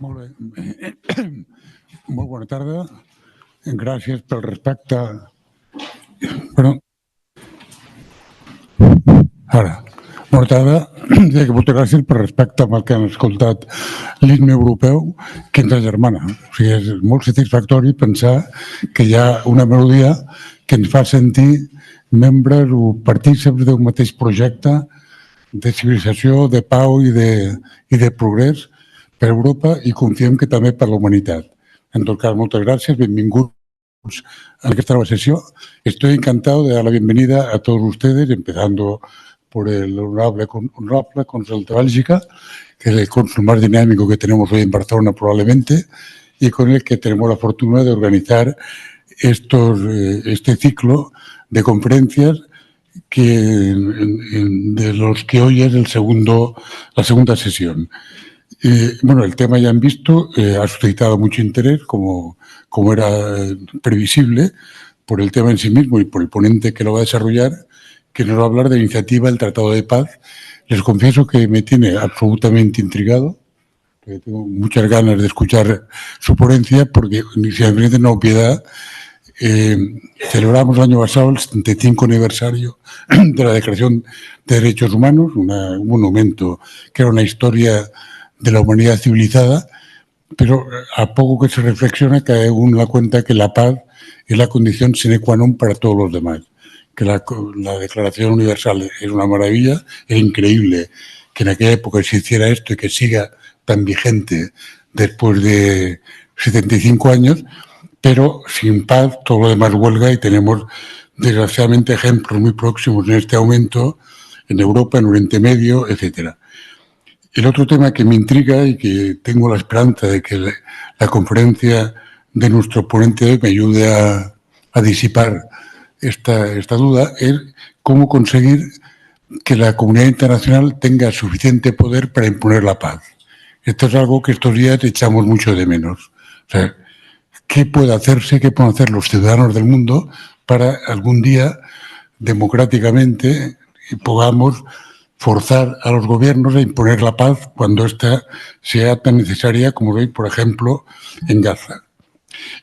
Molt bé. Molt bona tarda. Gràcies pel respecte. Ara. Bona tarda. Moltes gràcies per respecte amb el que han escoltat l'himne europeu que ens agermana. O sigui, és molt satisfactori pensar que hi ha una melodia que ens fa sentir membres o partícips d'un mateix projecte de civilització, de pau i de progrés per Europa y confiem que també per la humanitat. En tot cas, moltes gràcies, benvinguts a esta nueva sesión. Estoy encantado de dar la bienvenida a todos ustedes, empezando por el honorable cónsul de Bélgica, que es el cónsul más dinámico que tenemos hoy en Barcelona probablemente, y con el que tenemos la fortuna de organizar este ciclo de conferencias de los que hoy es la segunda sesión. Bueno, el tema ya han visto, ha suscitado mucho interés, como era previsible, por el tema en sí mismo y por el ponente que lo va a desarrollar, que nos va a hablar de la iniciativa del Tratado de Paz. Les confieso que me tiene absolutamente intrigado, que tengo muchas ganas de escuchar su ponencia, porque inicialmente una obviedad. Celebramos el año pasado el 75 aniversario de la Declaración de Derechos Humanos, un monumento que era una historia de la humanidad civilizada, pero a poco que se reflexiona cae uno la cuenta que la paz es la condición sine qua non para todos los demás, que la Declaración Universal es una maravilla, es increíble que en aquella época se hiciera esto y que siga tan vigente después de 75 años, pero sin paz todo lo demás huelga y tenemos desgraciadamente ejemplos muy próximos en este aumento en Europa, en Oriente Medio, etcétera. El otro tema que me intriga y que tengo la esperanza de que la conferencia de nuestro ponente hoy me ayude a disipar esta duda es cómo conseguir que la comunidad internacional tenga suficiente poder para imponer la paz. Esto es algo que estos días echamos mucho de menos. O sea, ¿qué puede hacerse, qué pueden hacer los ciudadanos del mundo para algún día democráticamente podamos forzar a los gobiernos a imponer la paz cuando ésta sea tan necesaria como hoy, por ejemplo, en Gaza?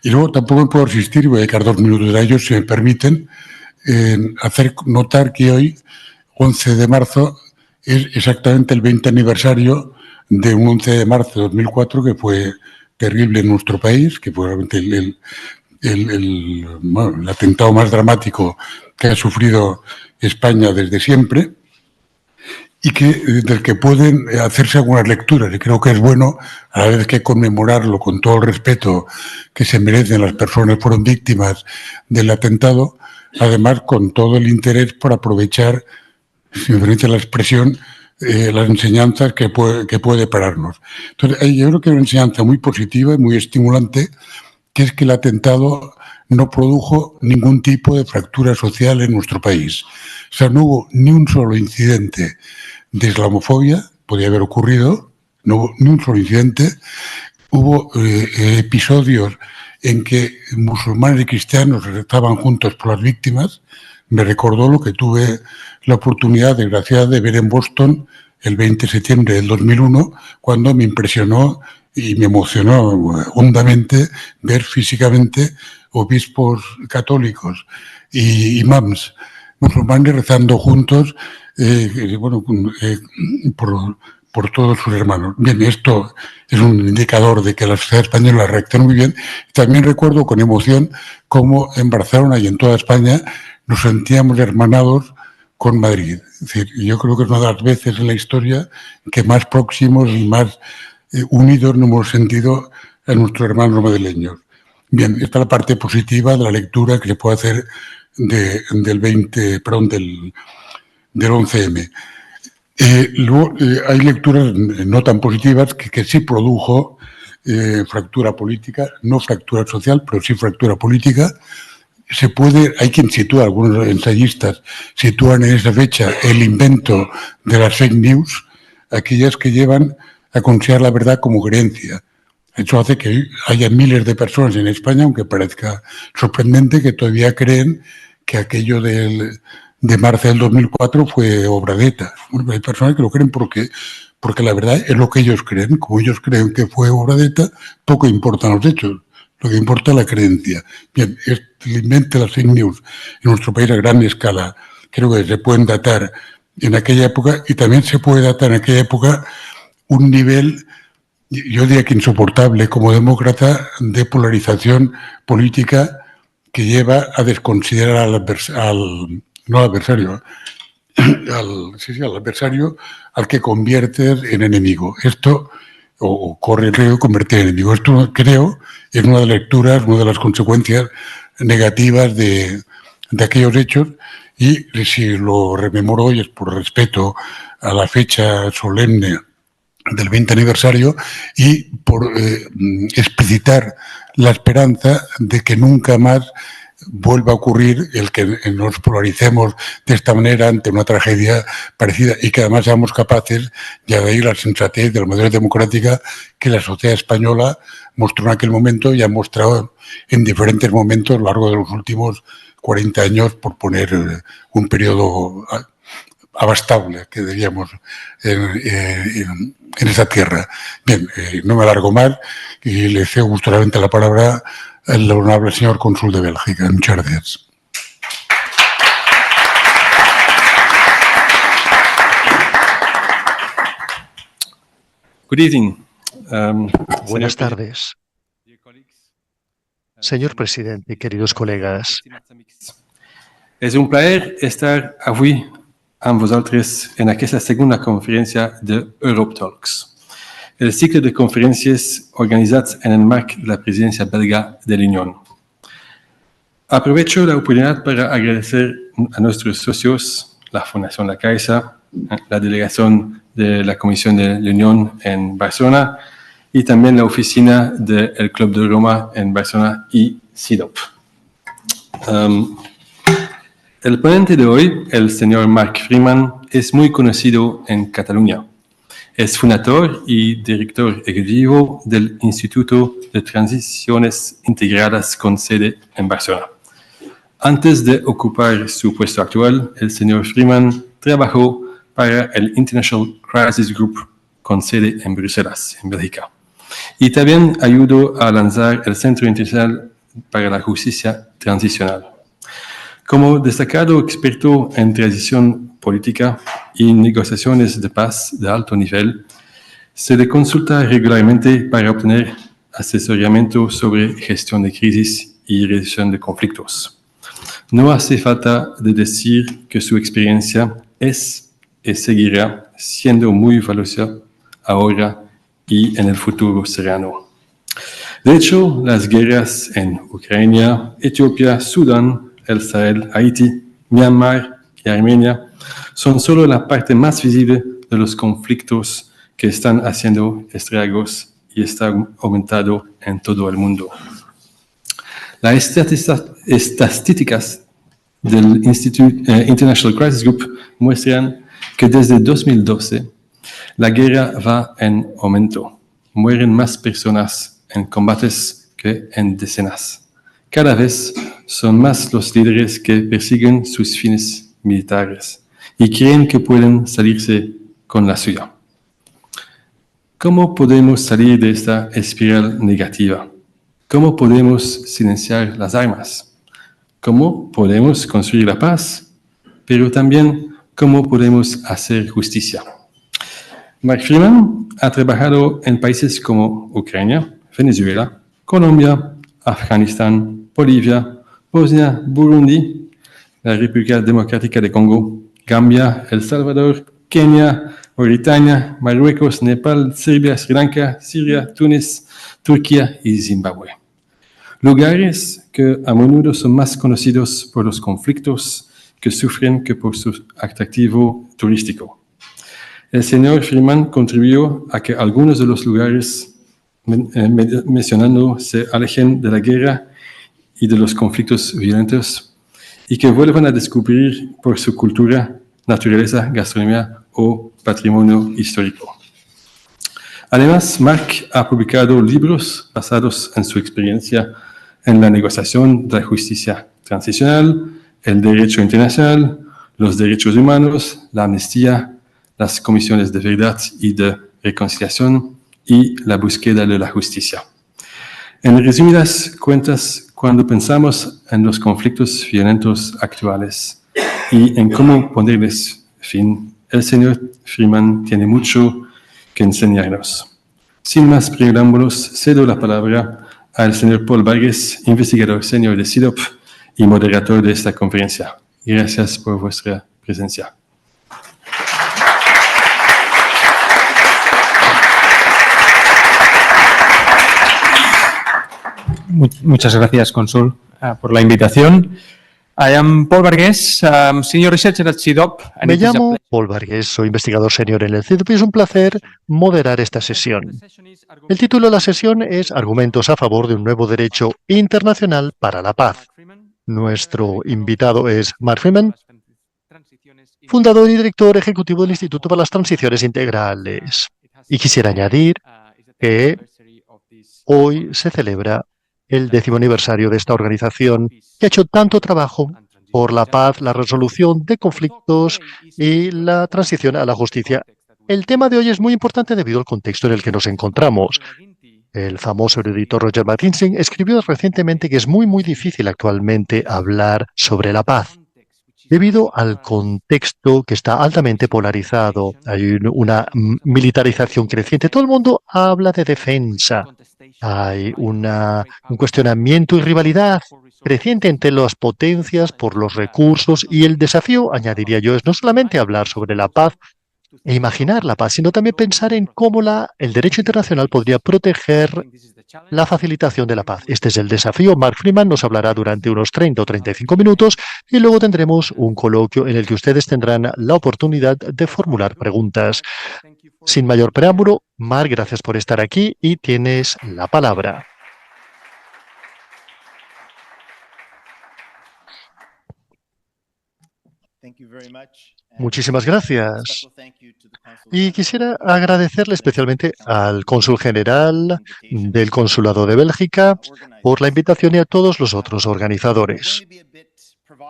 Y luego tampoco me puedo resistir, voy a dedicar 2 minutos a ellos, si me permiten, hacer notar que hoy, 11 de marzo, es exactamente el 20 aniversario de un 11 de marzo de 2004 que fue terrible en nuestro país, que fue realmente el atentado más dramático que ha sufrido España desde siempre, y del que pueden hacerse algunas lecturas. Y creo que es bueno, a la vez que conmemorarlo con todo el respeto que se merecen las personas que fueron víctimas del atentado, además con todo el interés por aprovechar, si me permite la expresión, las enseñanzas que puede pararnos. Entonces, yo creo que hay una enseñanza muy positiva y muy estimulante, que es que el atentado no produjo ningún tipo de fractura social en nuestro país. O sea, no hubo ni un solo incidente de islamofobia, podía haber ocurrido, no hubo ni un solo incidente. Hubo episodios en que musulmanes y cristianos estaban juntos por las víctimas. Me recordó lo que tuve la oportunidad, desgraciada, de ver en Boston el 20 de septiembre del 2001, cuando me impresionó y me emocionó hondamente ver físicamente obispos católicos y imams musulmanes rezando juntos por todos sus hermanos. Bien, esto es un indicador de que la sociedad española reacciona muy bien. También recuerdo con emoción cómo en Barcelona y en toda España nos sentíamos hermanados con Madrid. Es decir, yo creo que es una de las veces en la historia que más próximos y más unidos nos hemos sentido a nuestros hermanos madrileños. Bien, esta es la parte positiva de la lectura que se puede hacer del 11M. Luego hay lecturas no tan positivas que sí produjo fractura política, no fractura social, pero sí fractura política. Hay quien sitúa, algunos ensayistas sitúan en esa fecha el invento de las fake news, aquellas que llevan a considerar la verdad como creencia. Eso hace que haya miles de personas en España, aunque parezca sorprendente, que todavía creen que aquello de marzo del 2004 fue obra de ETA. Bueno, hay personas que lo creen porque porque la verdad es lo que ellos creen. Como ellos creen que fue obra de ETA, poco importan los hechos, lo que importa es la creencia. Bien, el invento de las fake news en nuestro país a gran escala, creo que se pueden datar en aquella época, y también se puede datar en aquella época un nivel, yo diría que insoportable como demócrata, de polarización política que lleva a desconsiderar al adversario, al adversario al que conviertes en enemigo. Esto, o corre el riesgo de convertir en enemigo. Esto, creo, es una de las lecturas, una de las consecuencias negativas de aquellos hechos, y si lo rememoro hoy es por respeto a la fecha solemne del 20 aniversario y por explicitar la esperanza de que nunca más vuelva a ocurrir el que nos polaricemos de esta manera ante una tragedia parecida, y que además seamos capaces, ya de ahí la sensatez de la madurez democrática que la sociedad española mostró en aquel momento y ha mostrado en diferentes momentos a lo largo de los últimos 40 años, por poner un periodo abastable que diríamos en esa tierra. Bien, no me alargo más y le cedo gustosamente la palabra al honorable señor cónsul de Bélgica. Muchas gracias. Good evening. Buenas tardes. Señor presidente, queridos colegas. Es un plaer estar avui amb vosaltres en aquesta segunda conferència de Europe Talks, el cicle de conferències organitzats en el marc de la presidència belga de la Unión. Aprovecho la oportunidad para agradecer a nuestros socios, la Fundación La Caixa, la delegación de la Comisión de la Unión en Barcelona y también la oficina del Club de Roma en Barcelona y CIDOP. El ponente de hoy, el señor Marc Freeman, es muy conocido en Cataluña. Es fundador y director ejecutivo del Instituto de Transiciones Integradas con sede en Barcelona. Antes de ocupar su puesto actual, el señor Freeman trabajó para el International Crisis Group con sede en Bruselas, en Bélgica. Y también ayudó a lanzar el Centro Internacional para la Justicia Transicional. Como destacado experto en transición política y negociaciones de paz de alto nivel, se le consulta regularmente para obtener asesoramiento sobre gestión de crisis y resolución de conflictos. No hace falta de decir que su experiencia es y seguirá siendo muy valiosa ahora y en el futuro cercano. De hecho, las guerras en Ucrania, Etiopía, Sudán, el Sahel, Haití, Myanmar y Armenia son solo la parte más visible de los conflictos que están haciendo estragos y están aumentando en todo el mundo. Las estadísticas del International Crisis Group muestran que desde 2012 la guerra va en aumento. Mueren más personas en combates que en decenas. Cada vez son más los líderes que persiguen sus fines militares y creen que pueden salirse con la suya. ¿Cómo podemos salir de esta espiral negativa? ¿Cómo podemos silenciar las armas? ¿Cómo podemos construir la paz? Pero también, ¿cómo podemos hacer justicia? Marc Freeman ha trabajado en países como Ucrania, Venezuela, Colombia, Afganistán, Bolivia, Bosnia, Burundi, la República Democrática de Congo, Gambia, El Salvador, Kenia, Mauritania, Marruecos, Nepal, Serbia, Sri Lanka, Siria, Túnez, Turquía y Zimbabue. Lugares que a menudo son más conocidos por los conflictos que sufren que por su atractivo turístico. El señor Freeman contribuyó a que algunos de los lugares mencionando se alejen de la guerra y de los conflictos violentos y que vuelvan a descubrir por su cultura, naturaleza, gastronomía o patrimonio histórico. Además, Marc ha publicado libros basados en su experiencia en la negociación de la justicia transicional, el derecho internacional, los derechos humanos, la amnistía, las comisiones de verdad y de reconciliación y la búsqueda de la justicia. En resumidas cuentas, cuando pensamos en los conflictos violentos actuales y en cómo ponerles fin, el señor Freeman tiene mucho que enseñarnos. Sin más preámbulos, cedo la palabra al señor Paul Vargas, investigador senior de CIDOP y moderador de esta conferencia. Gracias por vuestra presencia. Muchas gracias, Cónsul, por la invitación. I am Paul Vargas, Senior Researcher at CIDOP. Me llamo Paul Vargas, soy investigador senior en el CIDOP y es un placer moderar esta sesión. El título de la sesión es Argumentos a favor de un nuevo derecho internacional para la paz. Nuestro invitado es Mark Freeman, fundador y director ejecutivo del Instituto para las Transiciones Integrales. Y quisiera añadir que hoy se celebra el 10º aniversario de esta organización que ha hecho tanto trabajo por la paz, la resolución de conflictos y la transición a la justicia. El tema de hoy es muy importante debido al contexto en el que nos encontramos. El famoso erudito Roger McKinsey escribió recientemente que es muy difícil actualmente hablar sobre la paz, debido al contexto que está altamente polarizado. Hay una militarización creciente. Todo el mundo habla de defensa. Hay un cuestionamiento y rivalidad creciente entre las potencias por los recursos y el desafío, añadiría yo, es no solamente hablar sobre la paz e imaginar la paz, sino también pensar en cómo el derecho internacional podría proteger la facilitación de la paz. Este es el desafío. Mark Freeman nos hablará durante unos 30 o 35 minutos y luego tendremos un coloquio en el que ustedes tendrán la oportunidad de formular preguntas. Sin mayor preámbulo, Mark, gracias por estar aquí y tienes la palabra. Muchísimas gracias. Y quisiera agradecerle especialmente al cónsul general del Consulado de Bélgica por la invitación y a todos los otros organizadores.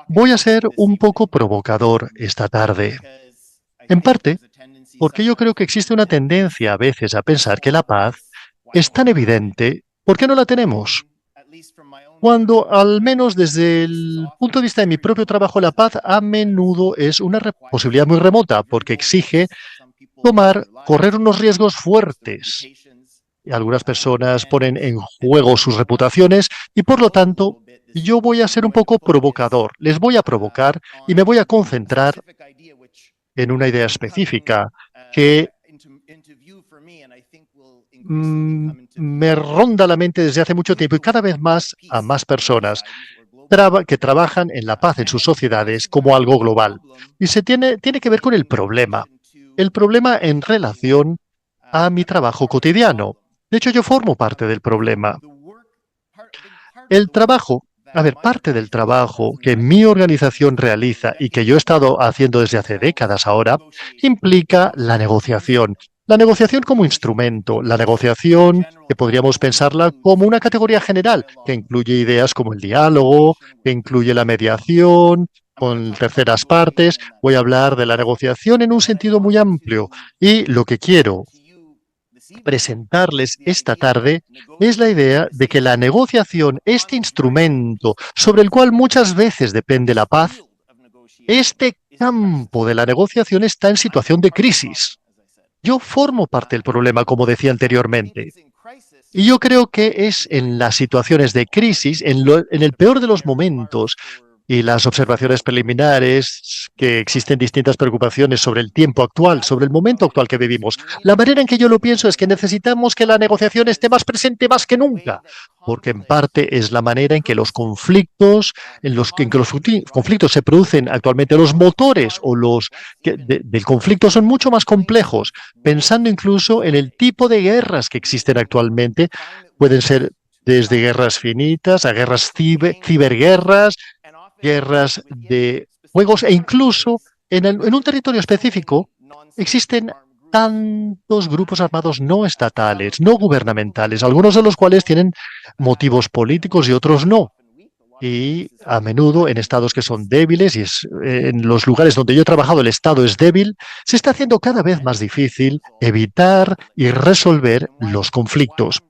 Voy a ser un poco provocador esta tarde, en parte porque yo creo que existe una tendencia a veces a pensar que la paz es tan evidente, ¿por qué no la tenemos? Cuando, al menos desde el punto de vista de mi propio trabajo, la paz a menudo es una posibilidad muy remota, porque exige correr unos riesgos fuertes. Y algunas personas ponen en juego sus reputaciones y, por lo tanto, yo voy a ser un poco provocador. Les voy a provocar y me voy a concentrar en una idea específica que me ronda la mente desde hace mucho tiempo y cada vez más a más personas que trabajan en la paz en sus sociedades como algo global. Y tiene que ver con el problema en relación a mi trabajo cotidiano. De hecho, yo formo parte del problema. Parte del trabajo que mi organización realiza y que yo he estado haciendo desde hace décadas ahora, implica la negociación. La negociación como instrumento, la negociación que podríamos pensarla como una categoría general, que incluye ideas como el diálogo, que incluye la mediación, con terceras partes. Voy a hablar de la negociación en un sentido muy amplio. Y lo que quiero presentarles esta tarde es la idea de que la negociación, este instrumento sobre el cual muchas veces depende la paz, este campo de la negociación está en situación de crisis. Yo formo parte del problema, como decía anteriormente. Y yo creo que es en las situaciones de crisis, en el peor de los momentos, y las observaciones preliminares, que existen distintas preocupaciones sobre el tiempo actual, sobre el momento actual que vivimos. La manera en que yo lo pienso es que necesitamos que la negociación esté más presente más que nunca, porque en parte es la manera en que los conflictos, conflictos se producen actualmente. Los motores del conflicto son mucho más complejos, pensando incluso en el tipo de guerras que existen actualmente. Pueden ser desde guerras finitas a guerras ciberguerras, guerras de juegos e incluso en un territorio específico existen tantos grupos armados no estatales, no gubernamentales, algunos de los cuales tienen motivos políticos y otros no. y a menudo en estados que son débiles, y en los lugares donde yo he trabajado el estado es débil, se está haciendo cada vez más difícil evitar y resolver los conflictos.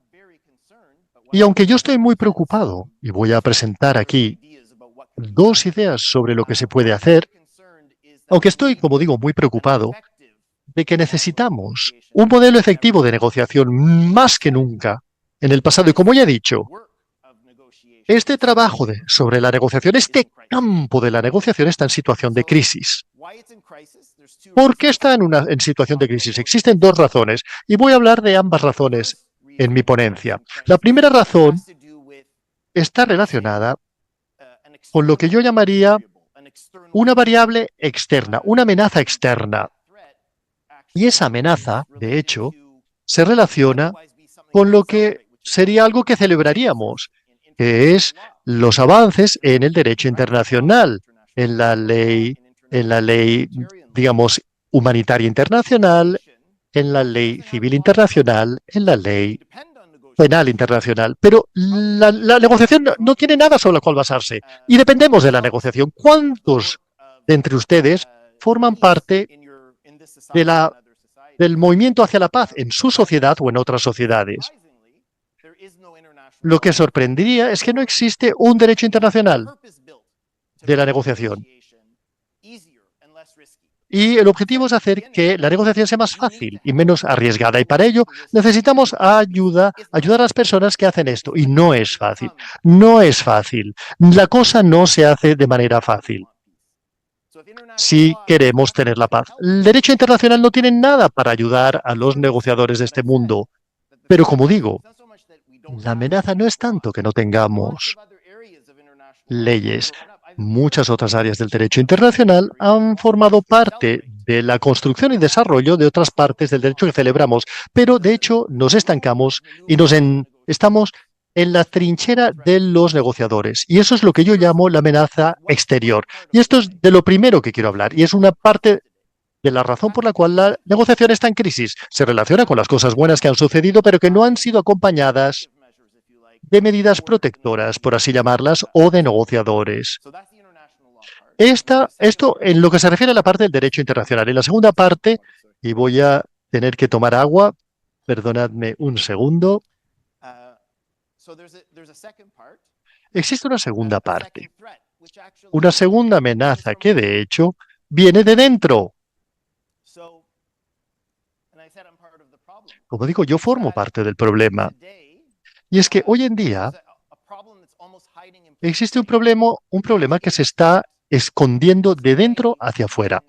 Y aunque yo estoy muy preocupado, y voy a presentar aquí 2 ideas sobre lo que se puede hacer, aunque estoy, como digo, muy preocupado de que necesitamos un modelo efectivo de negociación más que nunca en el pasado. Y como ya he dicho, este trabajo sobre la negociación, este campo de la negociación está en situación de crisis. ¿Por qué está en situación de crisis? Existen 2 razones, y voy a hablar de ambas razones en mi ponencia. La primera razón está relacionada con lo que yo llamaría una variable externa, una amenaza externa. Y esa amenaza, de hecho, se relaciona con lo que sería algo que celebraríamos, que es los avances en el derecho internacional, en la ley, digamos, humanitaria internacional, en la ley civil internacional, en la ley penal internacional. Pero la negociación no tiene nada sobre lo cual basarse. Y dependemos de la negociación. ¿Cuántos de entre ustedes forman parte del movimiento hacia la paz en su sociedad o en otras sociedades? Lo que sorprendería es que no existe un derecho internacional de la negociación. Y el objetivo es hacer que la negociación sea más fácil y menos arriesgada. Y para ello necesitamos ayudar a las personas que hacen esto. Y no es fácil. No es fácil. La cosa no se hace de manera fácil si queremos tener la paz. El derecho internacional no tiene nada para ayudar a los negociadores de este mundo. Pero como digo, la amenaza no es tanto que no tengamos leyes. Muchas otras áreas del derecho internacional han formado parte de la construcción y desarrollo de otras partes del derecho que celebramos, pero de hecho nos estancamos y estamos en la trinchera de los negociadores. Y eso es lo que yo llamo la amenaza exterior. Y esto es de lo primero que quiero hablar, y es una parte de la razón por la cual la negociación está en crisis. Se relaciona con las cosas buenas que han sucedido, pero que no han sido acompañadas de medidas protectoras, por así llamarlas, o de negociadores. Esto en lo que se refiere a la parte del derecho internacional. En la segunda parte, y voy a tener que tomar agua, perdonadme un segundo. Existe una segunda parte, una segunda amenaza que de hecho viene de dentro. Como digo, yo formo parte del problema. Y es que hoy en día existe un problema que se está escondiendo de dentro hacia afuera.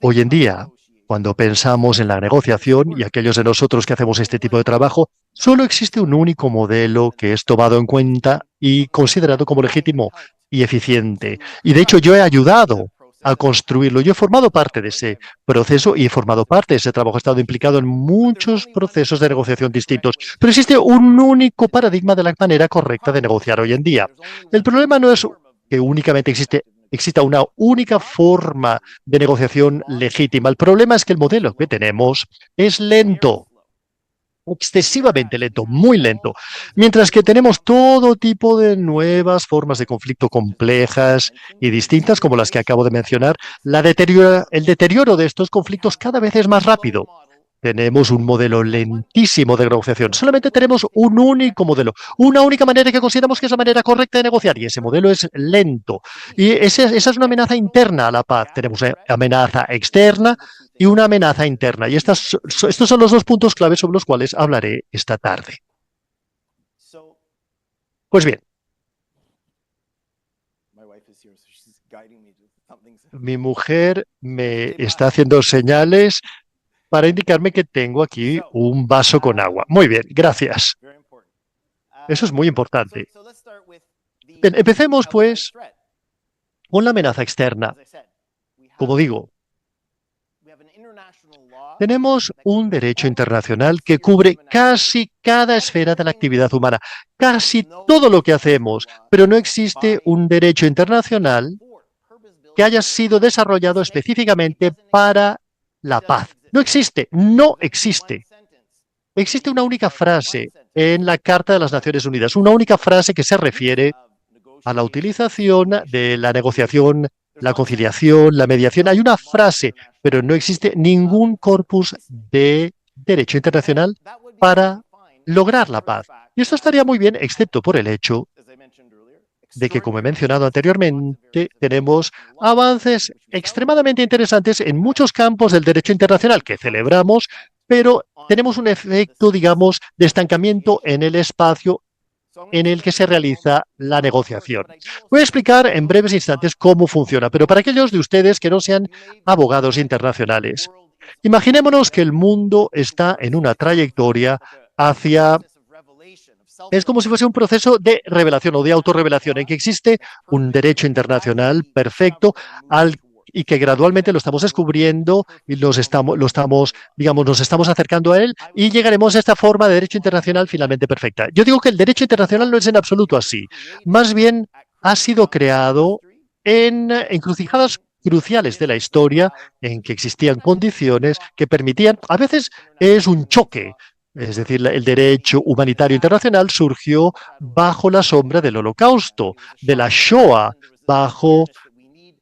Hoy en día, cuando pensamos en la negociación, y aquellos de nosotros que hacemos este tipo de trabajo, solo existe un único modelo que es tomado en cuenta y considerado como legítimo y eficiente. Y de hecho yo he ayudado a construirlo. Yo he formado parte de ese proceso y he formado parte de ese trabajo. He estado implicado en muchos procesos de negociación distintos. Pero existe un único paradigma de la manera correcta de negociar hoy en día. El problema no es que únicamente exista una única forma de negociación legítima. El problema es que el modelo que tenemos es lento, excesivamente lento, muy lento. Mientras que tenemos todo tipo de nuevas formas de conflicto complejas y distintas, como las que acabo de mencionar, el deterioro de estos conflictos cada vez es más rápido. Tenemos un modelo lentísimo de negociación. Solamente tenemos un único modelo, una única manera que consideramos que es la manera correcta de negociar, y ese modelo es lento. Y esa es una amenaza interna a la paz. Tenemos una amenaza externa y una amenaza interna. Y estos son los 2 puntos claves sobre los cuales hablaré esta tarde. Pues bien, mi mujer me está haciendo señales para indicarme que tengo aquí un vaso con agua. Muy bien, gracias. Eso es muy importante. Bien, empecemos, pues, con la amenaza externa. Como digo, tenemos un derecho internacional que cubre casi cada esfera de la actividad humana, casi todo lo que hacemos, pero no existe un derecho internacional que haya sido desarrollado específicamente para la paz. No existe, no existe. Existe una única frase en la Carta de las Naciones Unidas, una única frase que se refiere a la utilización de la negociación, la conciliación, la mediación. Hay una frase, pero no existe ningún corpus de derecho internacional para lograr la paz. Y esto estaría muy bien, excepto por el hecho de que, como he mencionado anteriormente, tenemos avances extremadamente interesantes en muchos campos del derecho internacional que celebramos, pero tenemos un efecto, digamos, de estancamiento en el espacio en el que se realiza la negociación. Voy a explicar en breves instantes cómo funciona, pero para aquellos de ustedes que no sean abogados internacionales, imaginémonos que el mundo está en una trayectoria hacia... Es como si fuese un proceso de revelación o de autorrevelación, en que existe un derecho internacional perfecto y que gradualmente lo estamos descubriendo y nos estamos acercando a él y llegaremos a esta forma de derecho internacional finalmente perfecta. Yo digo que el derecho internacional no es en absoluto así. Más bien ha sido creado en encrucijadas cruciales de la historia en que existían condiciones que permitían, a veces es un choque. Es decir, el derecho humanitario internacional surgió bajo la sombra del Holocausto, de la Shoah, bajo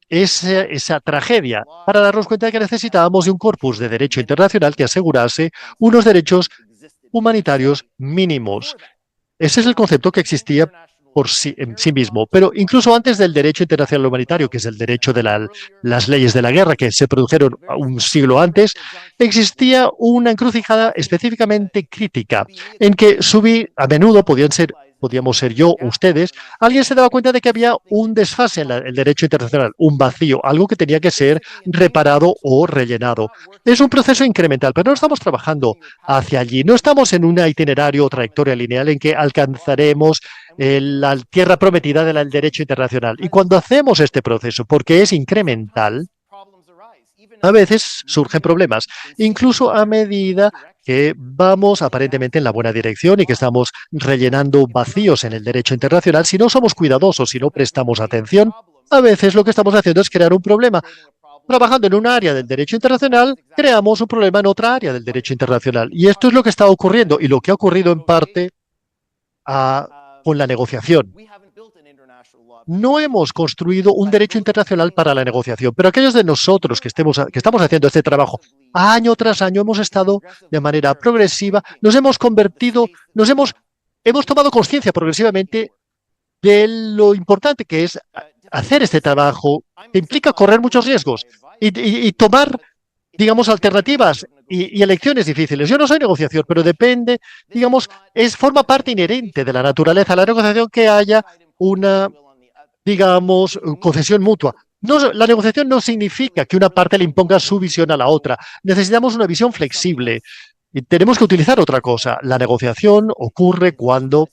esa tragedia, para darnos cuenta de que necesitábamos de un corpus de derecho internacional que asegurase unos derechos humanitarios mínimos. Ese es el concepto que existía en sí mismo. Pero incluso antes del derecho internacional humanitario, que es el derecho de las leyes de la guerra, que se produjeron un siglo antes, existía una encrucijada específicamente crítica, en que a menudo podíamos ser yo, ustedes, alguien se daba cuenta de que había un desfase en el derecho internacional, un vacío, algo que tenía que ser reparado o rellenado. Es un proceso incremental, pero no estamos trabajando hacia allí. No estamos en un itinerario o trayectoria lineal en que alcanzaremos la tierra prometida del derecho internacional. Y cuando hacemos este proceso, porque es incremental, a veces surgen problemas, incluso a medida que vamos aparentemente en la buena dirección y que estamos rellenando vacíos en el derecho internacional. Si no somos cuidadosos, si no prestamos atención, a veces lo que estamos haciendo es crear un problema. Trabajando en un área del derecho internacional, creamos un problema en otra área del derecho internacional. Y esto es lo que está ocurriendo y lo que ha ocurrido en parte con la negociación. No hemos construido un derecho internacional para la negociación, pero aquellos de nosotros que estamos haciendo este trabajo año tras año hemos estado de manera progresiva, hemos tomado conciencia progresivamente de lo importante que es hacer este trabajo, que implica correr muchos riesgos y tomar, digamos, alternativas y elecciones difíciles. Yo no soy negociación, pero depende, digamos, forma parte inherente de la naturaleza de la negociación que haya una, digamos, concesión mutua. No, la negociación no significa que una parte le imponga su visión a la otra. Necesitamos una visión flexible y tenemos que utilizar otra cosa. La negociación ocurre cuando,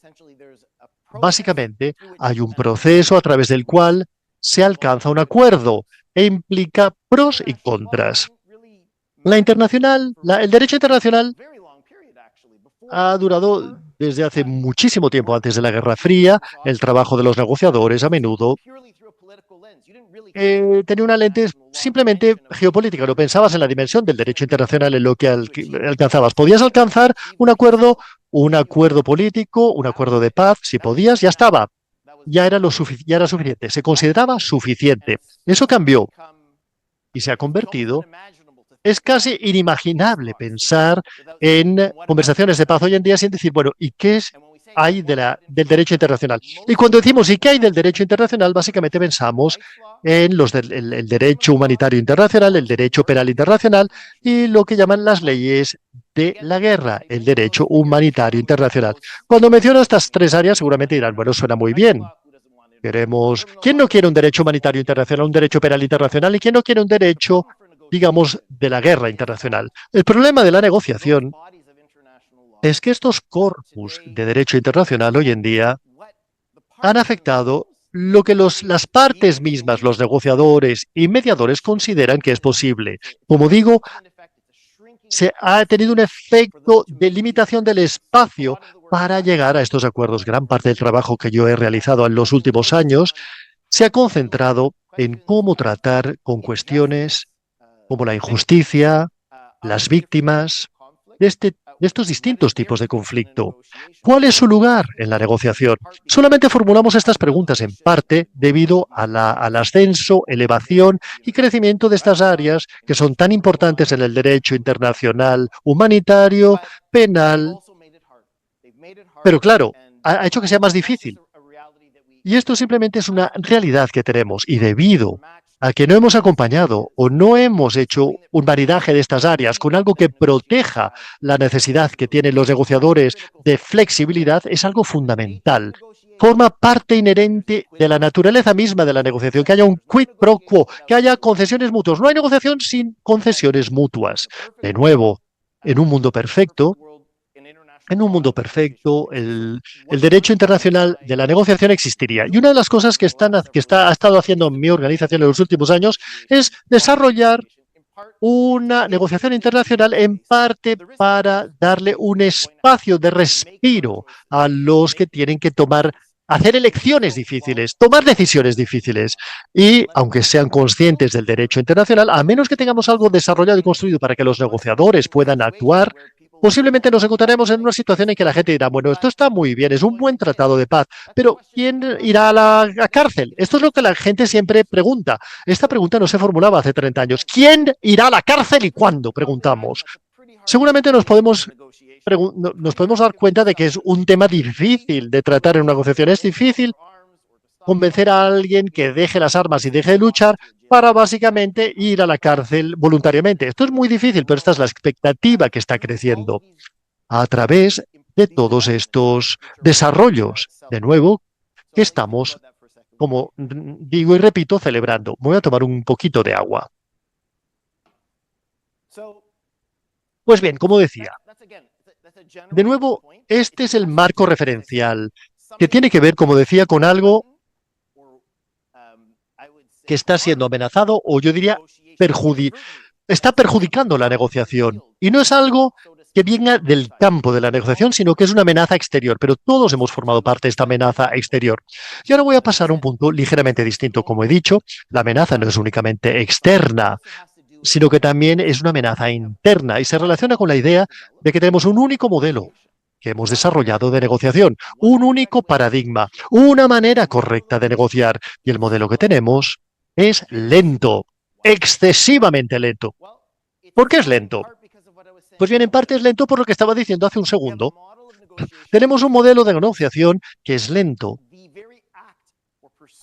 básicamente, hay un proceso a través del cual se alcanza un acuerdo e implica pros y contras. El derecho internacional ha durado desde hace muchísimo tiempo, antes de la Guerra Fría. El trabajo de los negociadores a menudo tenía una lente simplemente geopolítica. No pensabas en la dimensión del derecho internacional, en lo que alcanzabas. Podías alcanzar un acuerdo político, un acuerdo de paz. Si podías, ya estaba. Ya era suficiente. Se consideraba suficiente. Eso cambió y se ha convertido. Es casi inimaginable pensar en conversaciones de paz hoy en día sin decir, bueno, ¿y qué hay del derecho internacional? Y cuando decimos ¿y qué hay del derecho internacional? Básicamente pensamos en el derecho humanitario internacional, el derecho penal internacional y lo que llaman las leyes de la guerra, el derecho humanitario internacional. Cuando menciono estas tres áreas, seguramente dirán, bueno, suena muy bien. ¿Quién no quiere un derecho humanitario internacional, un derecho penal internacional? ¿Y quién no quiere un derecho, digamos, de la guerra internacional? El problema de la negociación es que estos corpus de derecho internacional hoy en día han afectado lo que las partes mismas, los negociadores y mediadores consideran que es posible. Como digo, se ha tenido un efecto de limitación del espacio para llegar a estos acuerdos. Gran parte del trabajo que yo he realizado en los últimos años se ha concentrado en cómo tratar con cuestiones como la injusticia, las víctimas de de estos distintos tipos de conflicto. ¿Cuál es su lugar en la negociación? Solamente formulamos estas preguntas en parte debido al ascenso, elevación y crecimiento de estas áreas que son tan importantes en el derecho internacional, humanitario, penal. Pero claro, ha hecho que sea más difícil. Y esto simplemente es una realidad que tenemos. Y debido a que no hemos acompañado o no hemos hecho un maridaje de estas áreas con algo que proteja la necesidad que tienen los negociadores de flexibilidad, es algo fundamental. Forma parte inherente de la naturaleza misma de la negociación, que haya un quid pro quo, que haya concesiones mutuas. No hay negociación sin concesiones mutuas. De nuevo, en un mundo perfecto, el derecho internacional de la negociación existiría. Y una de las cosas que ha estado haciendo mi organización en los últimos años es desarrollar una negociación internacional en parte para darle un espacio de respiro a los que tienen que hacer elecciones difíciles, tomar decisiones difíciles. Y, aunque sean conscientes del derecho internacional, a menos que tengamos algo desarrollado y construido para que los negociadores puedan actuar, posiblemente nos encontraremos en una situación en que la gente dirá, bueno, esto está muy bien, es un buen tratado de paz, pero ¿quién irá a la cárcel? Esto es lo que la gente siempre pregunta. Esta pregunta no se formulaba hace 30 años. ¿Quién irá a la cárcel y cuándo? Preguntamos. Seguramente nos podemos dar cuenta de que es un tema difícil de tratar en una negociación. Es difícil convencer a alguien que deje las armas y deje de luchar para básicamente ir a la cárcel voluntariamente. Esto es muy difícil, pero esta es la expectativa que está creciendo a través de todos estos desarrollos, de nuevo, que estamos, como digo y repito, celebrando. Voy a tomar un poquito de agua. Pues bien, como decía, de nuevo, este es el marco referencial que tiene que ver, como decía, con algo que está siendo amenazado o yo diría está perjudicando la negociación. Y no es algo que venga del campo de la negociación, sino que es una amenaza exterior. Pero todos hemos formado parte de esta amenaza exterior. Y ahora voy a pasar a un punto ligeramente distinto. Como he dicho, la amenaza no es únicamente externa, sino que también es una amenaza interna y se relaciona con la idea de que tenemos un único modelo que hemos desarrollado de negociación, un único paradigma, una manera correcta de negociar. Y el modelo que tenemos es lento, excesivamente lento. ¿Por qué es lento? Pues bien, en parte es lento por lo que estaba diciendo hace un segundo. Tenemos un modelo de negociación que es lento,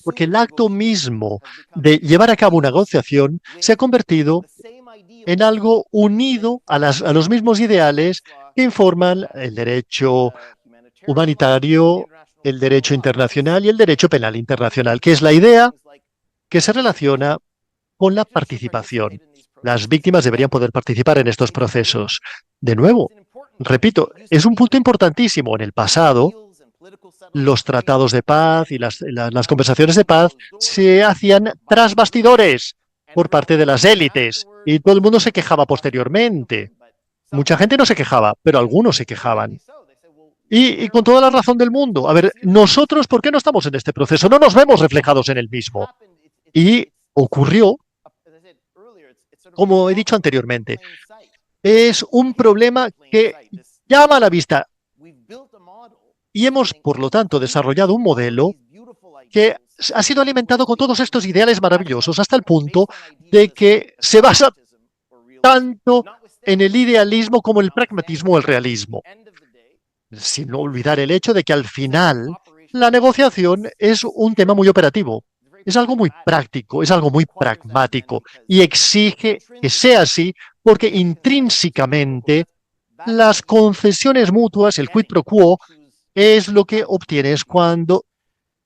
porque el acto mismo de llevar a cabo una negociación se ha convertido en algo unido a los mismos ideales que informan el derecho humanitario, el derecho internacional y el derecho penal internacional, que es la idea que se relaciona con la participación. Las víctimas deberían poder participar en estos procesos. De nuevo, repito, es un punto importantísimo. En el pasado, los tratados de paz y las conversaciones de paz se hacían tras bastidores por parte de las élites y todo el mundo se quejaba posteriormente. Mucha gente no se quejaba, pero algunos se quejaban. Y con toda la razón del mundo. A ver, nosotros, ¿por qué no estamos en este proceso? No nos vemos reflejados en el mismo. Y ocurrió, como he dicho anteriormente, es un problema que llama a la vista. Y hemos, por lo tanto, desarrollado un modelo que ha sido alimentado con todos estos ideales maravillosos hasta el punto de que se basa tanto en el idealismo como el pragmatismo o el realismo. Sin no olvidar el hecho de que al final la negociación es un tema muy operativo, es algo muy práctico, es algo muy pragmático y exige que sea así porque intrínsecamente las concesiones mutuas, el quid pro quo, es lo que obtienes cuando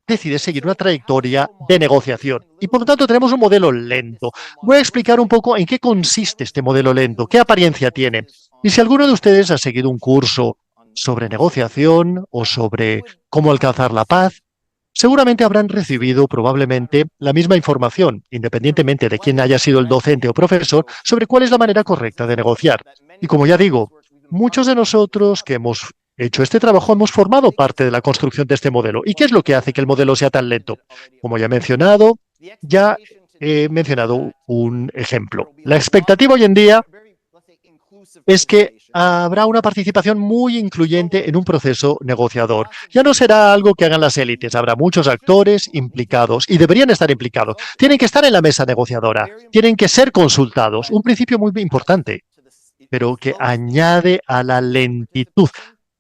decides seguir una trayectoria de negociación. Y por lo tanto tenemos un modelo lento. Voy a explicar un poco en qué consiste este modelo lento, qué apariencia tiene. Y si alguno de ustedes ha seguido un curso sobre negociación o sobre cómo alcanzar la paz, seguramente habrán recibido probablemente la misma información, independientemente de quién haya sido el docente o profesor, sobre cuál es la manera correcta de negociar. Y como ya digo, muchos de nosotros que hemos hecho este trabajo hemos formado parte de la construcción de este modelo. ¿Y qué es lo que hace que el modelo sea tan lento? Como ya he mencionado un ejemplo. La expectativa hoy en día es que habrá una participación muy incluyente en un proceso negociador. Ya no será algo que hagan las élites, habrá muchos actores implicados y deberían estar implicados. Tienen que estar en la mesa negociadora, tienen que ser consultados, un principio muy importante, pero que añade a la lentitud.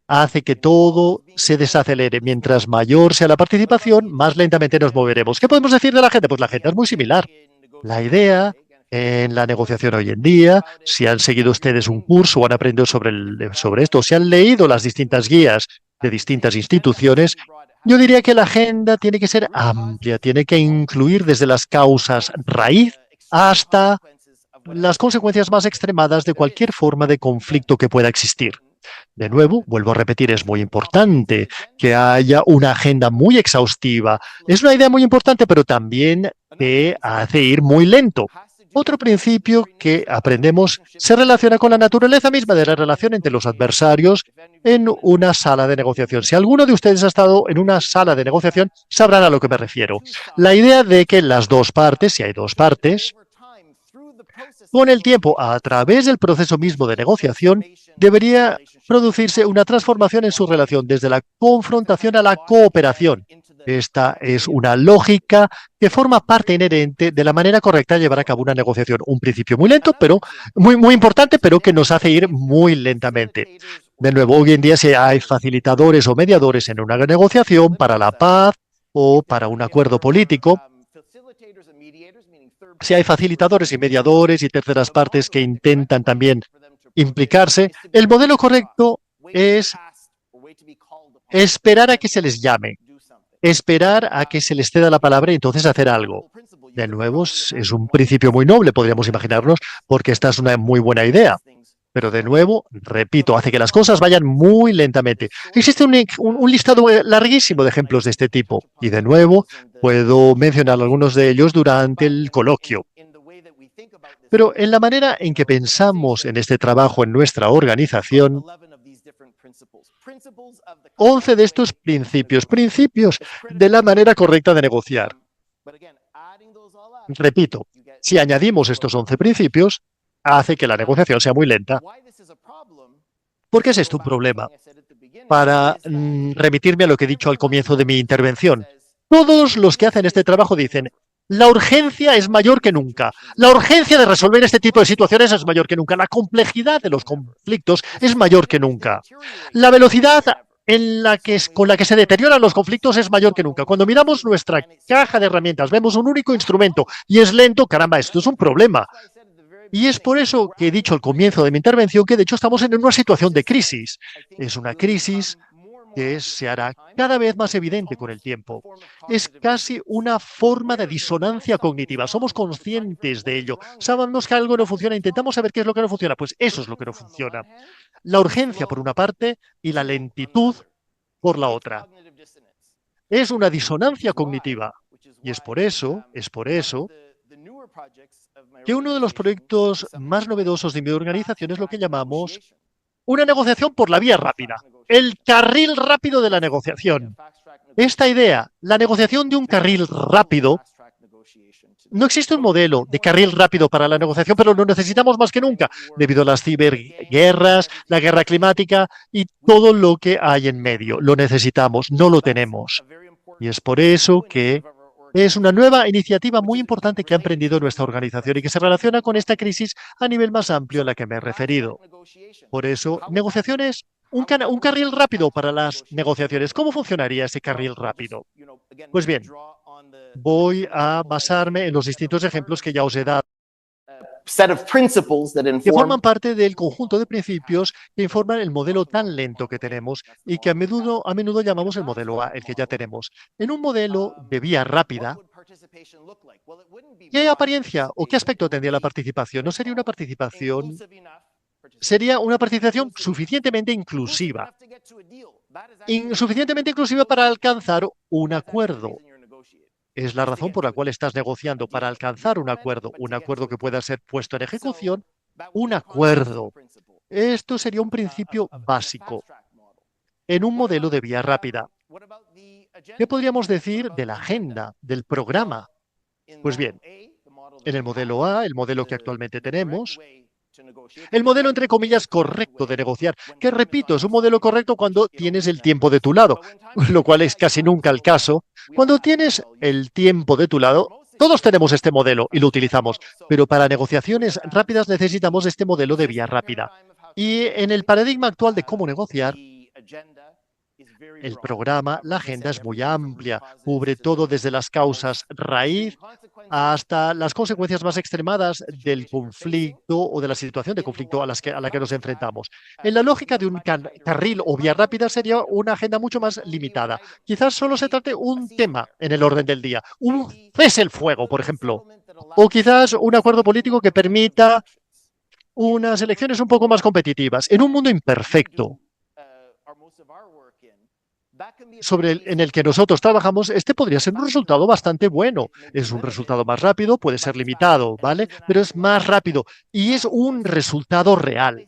Hace que todo se desacelere. Mientras mayor sea la participación, más lentamente nos moveremos. ¿Qué podemos decir de la gente? Pues la gente es muy similar. La idea en la negociación hoy en día, si han seguido ustedes un curso o han aprendido sobre esto, o si han leído las distintas guías de distintas instituciones, yo diría que la agenda tiene que ser amplia, tiene que incluir desde las causas raíz hasta las consecuencias más extremadas de cualquier forma de conflicto que pueda existir. De nuevo, vuelvo a repetir, es muy importante que haya una agenda muy exhaustiva. Es una idea muy importante, pero también te hace ir muy lento. Otro principio que aprendemos se relaciona con la naturaleza misma de la relación entre los adversarios en una sala de negociación. Si alguno de ustedes ha estado en una sala de negociación, sabrán a lo que me refiero. La idea de que las dos partes, si hay dos partes, con el tiempo, a través del proceso mismo de negociación, debería producirse una transformación en su relación desde la confrontación a la cooperación. Esta es una lógica que forma parte inherente de la manera correcta de llevar a cabo una negociación. Un principio muy lento, pero muy importante, pero que nos hace ir muy lentamente. De nuevo, hoy en día, si hay facilitadores o mediadores en una negociación para la paz o para un acuerdo político, si hay facilitadores y mediadores y terceras partes que intentan también implicarse, el modelo correcto es esperar a que se les llame, esperar a que se les ceda la palabra y entonces hacer algo. De nuevo, es un principio muy noble, podríamos imaginarnos, porque esta es una muy buena idea. Pero de nuevo, repito, hace que las cosas vayan muy lentamente. Existe un listado larguísimo de ejemplos de este tipo. Y de nuevo, puedo mencionar algunos de ellos durante el coloquio. Pero en la manera en que pensamos en este trabajo en nuestra organización, 11 de estos principios de la manera correcta de negociar. Repito, si añadimos estos 11 principios, hace que la negociación sea muy lenta. ¿Por qué es esto un problema? Para remitirme a lo que he dicho al comienzo de mi intervención, todos los que hacen este trabajo dicen, la urgencia es mayor que nunca. La urgencia de resolver este tipo de situaciones es mayor que nunca. La complejidad de los conflictos es mayor que nunca. La velocidad con la que se deterioran los conflictos es mayor que nunca. Cuando miramos nuestra caja de herramientas, vemos un único instrumento y es lento, caramba, esto es un problema. Y es por eso que he dicho al comienzo de mi intervención que de hecho estamos en una situación de crisis. Es una crisis que se hará cada vez más evidente con el tiempo. Es casi una forma de disonancia cognitiva. Somos conscientes de ello. Sabemos que algo no funciona, intentamos saber qué es lo que no funciona. Pues eso es lo que no funciona. La urgencia por una parte y la lentitud por la otra. Es una disonancia cognitiva. Y es por eso que uno de los proyectos más novedosos de mi organización es lo que llamamos una negociación por la vía rápida, el carril rápido de la negociación. Esta idea, la negociación de un carril rápido, no existe un modelo de carril rápido para la negociación, pero lo necesitamos más que nunca, debido a las ciberguerras, la guerra climática y todo lo que hay en medio. Lo necesitamos, no lo tenemos. Y es por eso que es una nueva iniciativa muy importante que ha emprendido nuestra organización y que se relaciona con esta crisis a nivel más amplio a la que me he referido. Por eso, negociaciones, un carril rápido para las negociaciones. ¿Cómo funcionaría ese carril rápido? Pues bien, voy a basarme en los distintos ejemplos que ya os he dado, que forman parte del conjunto de principios que informan el modelo tan lento que tenemos y que a menudo llamamos el modelo A, el que ya tenemos. En un modelo de vía rápida, ¿qué apariencia o qué aspecto tendría la participación? No sería una participación, sería una participación suficientemente inclusiva. Suficientemente inclusiva para alcanzar un acuerdo. Es la razón por la cual estás negociando, para alcanzar un acuerdo que pueda ser puesto en ejecución, un acuerdo. Esto sería un principio básico en un modelo de vía rápida. ¿Qué podríamos decir de la agenda, del programa? Pues bien, en el modelo A, el modelo que actualmente tenemos, El modelo, entre comillas, correcto de negociar, que repito, es un modelo correcto cuando tienes el tiempo de tu lado, lo cual es casi nunca el caso. Cuando tienes el tiempo de tu lado, todos tenemos este modelo y lo utilizamos, pero para negociaciones rápidas necesitamos este modelo de vía rápida. Y en el paradigma actual de cómo negociar, el programa, la agenda es muy amplia, cubre todo desde las causas raíz hasta las consecuencias más extremadas del conflicto o de la situación de conflicto a la que nos enfrentamos. En la lógica de un carril o vía rápida sería una agenda mucho más limitada. Quizás solo se trate un tema en el orden del día, un cese el fuego, por ejemplo, o quizás un acuerdo político que permita unas elecciones un poco más competitivas. En un mundo imperfecto, en el que nosotros trabajamos, este podría ser un resultado bastante bueno. Es un resultado más rápido, puede ser limitado, ¿vale? Pero es más rápido y es un resultado real.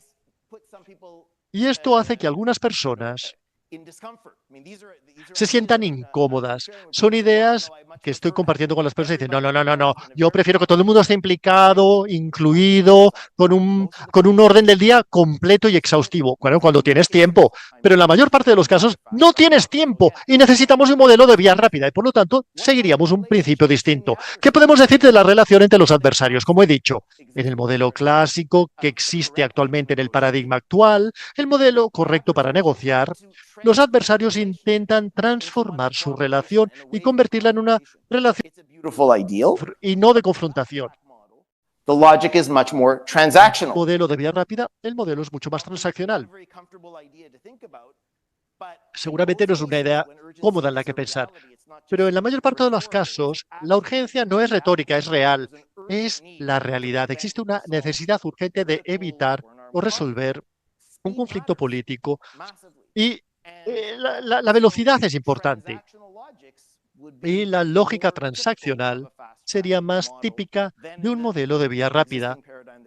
Y esto hace que algunas personas se sientan incómodas. Son ideas que estoy compartiendo con las personas y dicen, no, yo prefiero que todo el mundo esté implicado, incluido, con un orden del día completo y exhaustivo. Bueno, cuando tienes tiempo, pero en la mayor parte de los casos no tienes tiempo y necesitamos un modelo de vía rápida y por lo tanto seguiríamos un principio distinto. ¿Qué podemos decir de la relación entre los adversarios? Como he dicho, en el modelo clásico que existe actualmente en el paradigma actual, el modelo correcto para negociar, los adversarios intentan transformar su relación y convertirla en una relación y no de confrontación. The logic is much more transactional. Modelo de vía rápida, el modelo es mucho más transaccional. Seguramente no es una idea cómoda en la que pensar, pero en la mayor parte de los casos, la urgencia no es retórica, es real, es la realidad. Existe una necesidad urgente de evitar o resolver un conflicto político y la velocidad es importante. Y la lógica transaccional sería más típica de un modelo de vía rápida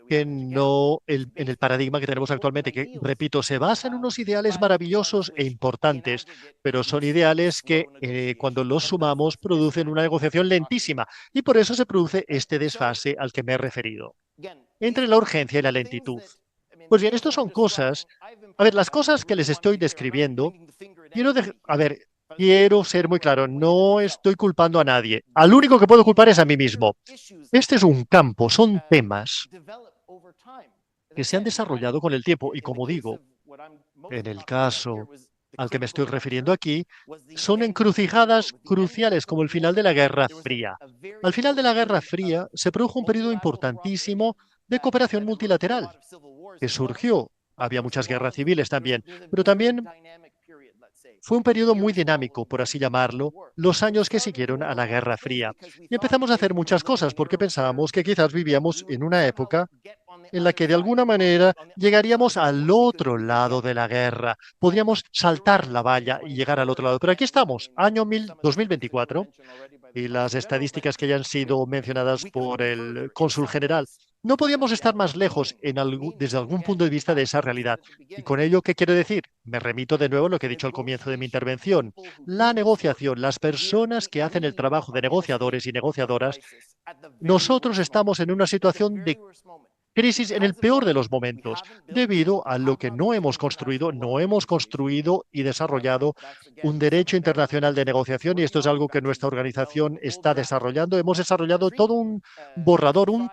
que no en el paradigma que tenemos actualmente, que, repito, se basa en unos ideales maravillosos e importantes, pero son ideales que cuando los sumamos producen una negociación lentísima y por eso se produce este desfase al que me he referido, entre la urgencia y la lentitud. Pues bien, estas son cosas, las cosas que les estoy describiendo, quiero ser muy claro, no estoy culpando a nadie. Al único que puedo culpar es a mí mismo. Este es un campo, son temas que se han desarrollado con el tiempo y, como digo, en el caso al que me estoy refiriendo aquí, son encrucijadas cruciales como el final de la Guerra Fría. Al final de la Guerra Fría se produjo un periodo importantísimo de cooperación multilateral que surgió. Había muchas guerras civiles también, pero también fue un periodo muy dinámico, por así llamarlo, los años que siguieron a la Guerra Fría. Y empezamos a hacer muchas cosas porque pensábamos que quizás vivíamos en una época en la que de alguna manera llegaríamos al otro lado de la guerra. Podríamos saltar la valla y llegar al otro lado. Pero aquí estamos, año 2024, y las estadísticas que ya han sido mencionadas por el cónsul general. No podíamos estar más lejos desde algún punto de vista de esa realidad. Y con ello, ¿qué quiero decir? Me remito de nuevo a lo que he dicho al comienzo de mi intervención. La negociación, las personas que hacen el trabajo de negociadores y negociadoras, nosotros estamos en una situación de crisis en el peor de los momentos, debido a lo que no hemos construido y desarrollado un derecho internacional de negociación, y esto es algo que nuestra organización está desarrollando. Hemos desarrollado todo un borrador, un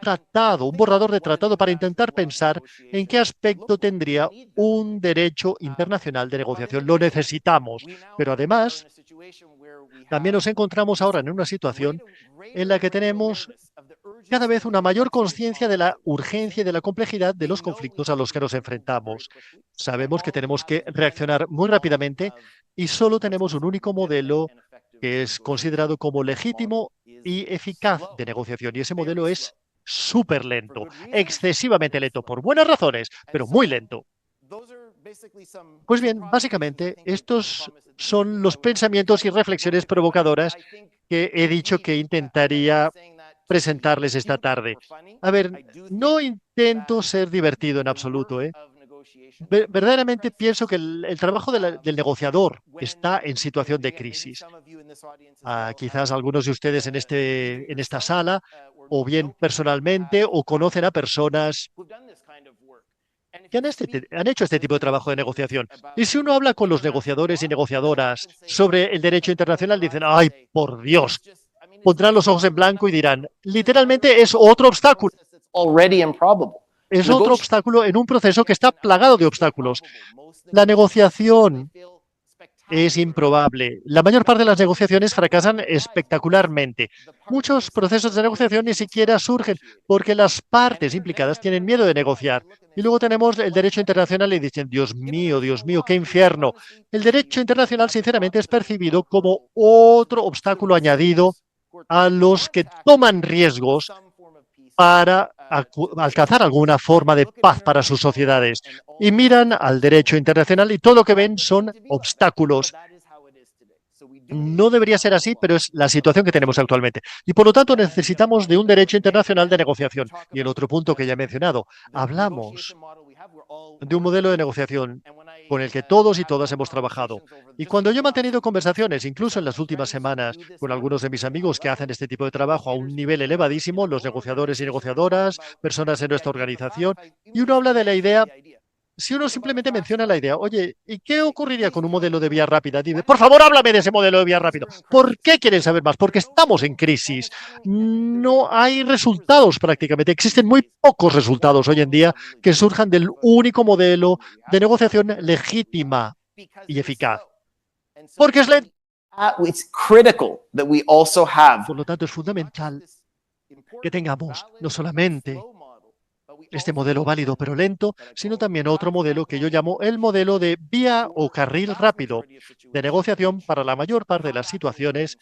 borrador de tratado para intentar pensar en qué aspecto tendría un derecho internacional de negociación. Lo necesitamos, pero además también nos encontramos ahora en una situación en la que tenemos cada vez una mayor conciencia de la urgencia y de la complejidad de los conflictos a los que nos enfrentamos. Sabemos que tenemos que reaccionar muy rápidamente y solo tenemos un único modelo que es considerado como legítimo y eficaz de negociación. Y ese modelo es súper lento, excesivamente lento, por buenas razones, pero muy lento. Pues bien, básicamente estos son los pensamientos y reflexiones provocadoras que he dicho que intentaría presentarles esta tarde. No intento ser divertido en absoluto, ¿eh? Verdaderamente pienso que el trabajo del negociador está en situación de crisis. Quizás algunos de ustedes en esta sala o bien personalmente, o conocen a personas que han hecho este tipo de trabajo de negociación. Y si uno habla con los negociadores y negociadoras sobre el derecho internacional, dicen, ¡ay, por Dios! Pondrán los ojos en blanco y dirán, literalmente es otro obstáculo. Already improbable. Es otro obstáculo en un proceso que está plagado de obstáculos. La negociación es improbable. La mayor parte de las negociaciones fracasan espectacularmente. Muchos procesos de negociación ni siquiera surgen porque las partes implicadas tienen miedo de negociar. Y luego tenemos el derecho internacional y dicen, Dios mío, qué infierno. El derecho internacional, sinceramente, es percibido como otro obstáculo añadido a los que toman riesgos para alcanzar alguna forma de paz para sus sociedades. Y miran al derecho internacional y todo lo que ven son obstáculos. No debería ser así, pero es la situación que tenemos actualmente. Y por lo tanto necesitamos de un derecho internacional de negociación. Y el otro punto que ya he mencionado, hablamos de un modelo de negociación con el que todos y todas hemos trabajado. Y cuando yo he mantenido conversaciones, incluso en las últimas semanas, con algunos de mis amigos que hacen este tipo de trabajo a un nivel elevadísimo, los negociadores y negociadoras, personas en nuestra organización, y uno habla de la idea, si uno simplemente menciona la idea, oye, ¿y qué ocurriría con un modelo de vía rápida? Dice, por favor, háblame de ese modelo de vía rápido. ¿Por qué quieren saber más? Porque estamos en crisis. No hay resultados prácticamente. Existen muy pocos resultados hoy en día que surjan del único modelo de negociación legítima y eficaz. Porque es lento. It's critical that we also have Por lo tanto, es fundamental que tengamos no solamente este modelo válido pero lento, sino también otro modelo que yo llamo el modelo de vía o carril rápido de negociación para la mayor parte de las situaciones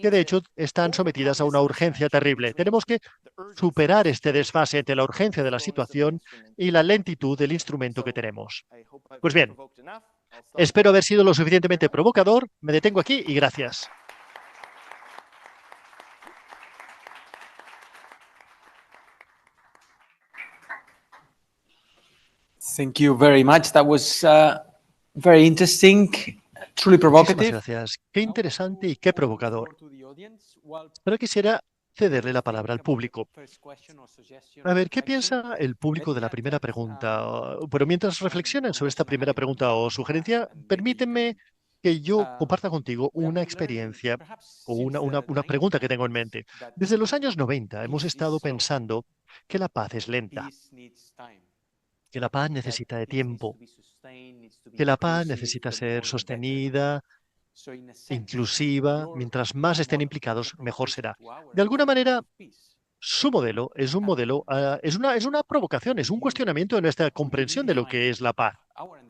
que de hecho están sometidas a una urgencia terrible. Tenemos que superar este desfase entre la urgencia de la situación y la lentitud del instrumento que tenemos. Pues bien, espero haber sido lo suficientemente provocador. Me detengo aquí y gracias. Thank you very much. That was very interesting, truly Muchísimas provocative. gracias. Qué interesante y qué provocador. Ahora quisiera cederle la palabra al público. A ver, ¿qué piensa el público de la primera pregunta? Pero mientras reflexionan sobre esta primera pregunta o sugerencia, permíteme que yo comparta contigo una experiencia o una pregunta que tengo en mente. Desde los años 90 hemos estado pensando que la paz es lenta, que la paz necesita de tiempo, que la paz necesita ser sostenida, inclusiva. Mientras más estén implicados, mejor será. De alguna manera, su modelo es un modelo, es una provocación, es un cuestionamiento de nuestra comprensión de lo que es la paz.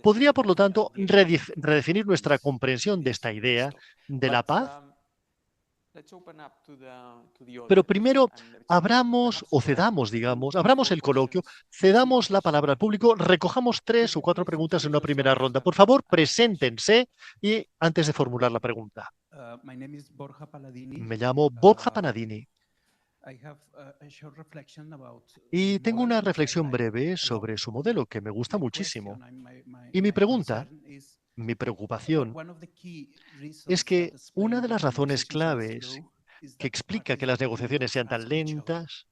Podría, por lo tanto, redefinir nuestra comprensión de esta idea de la paz. Pero primero, abramos o cedamos, digamos, abramos el coloquio, cedamos la palabra al público, recojamos 3 o 4 preguntas en una primera ronda. Por favor, preséntense y antes de formular la pregunta. Me llamo Borja Panadini y tengo una reflexión breve sobre su modelo que me gusta muchísimo. Y mi pregunta, mi preocupación, es que una de las razones claves que explica que las negociaciones sean tan lentas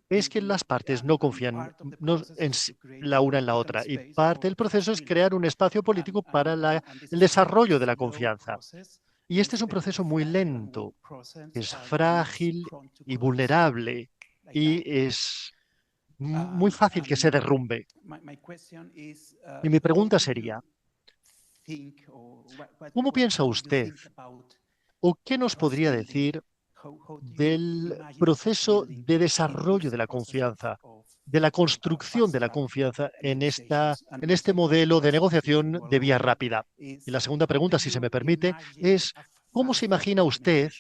es que las partes no confían la una en la otra. Y parte del proceso es crear un espacio político para el desarrollo de la confianza. Y este es un proceso muy lento, es frágil y vulnerable y es muy fácil que se derrumbe. Y mi pregunta sería, ¿cómo piensa usted o qué nos podría decir del proceso de desarrollo de la confianza, de la construcción de la confianza en este modelo de negociación de vía rápida? Y la segunda pregunta, si se me permite, es ¿cómo se imagina usted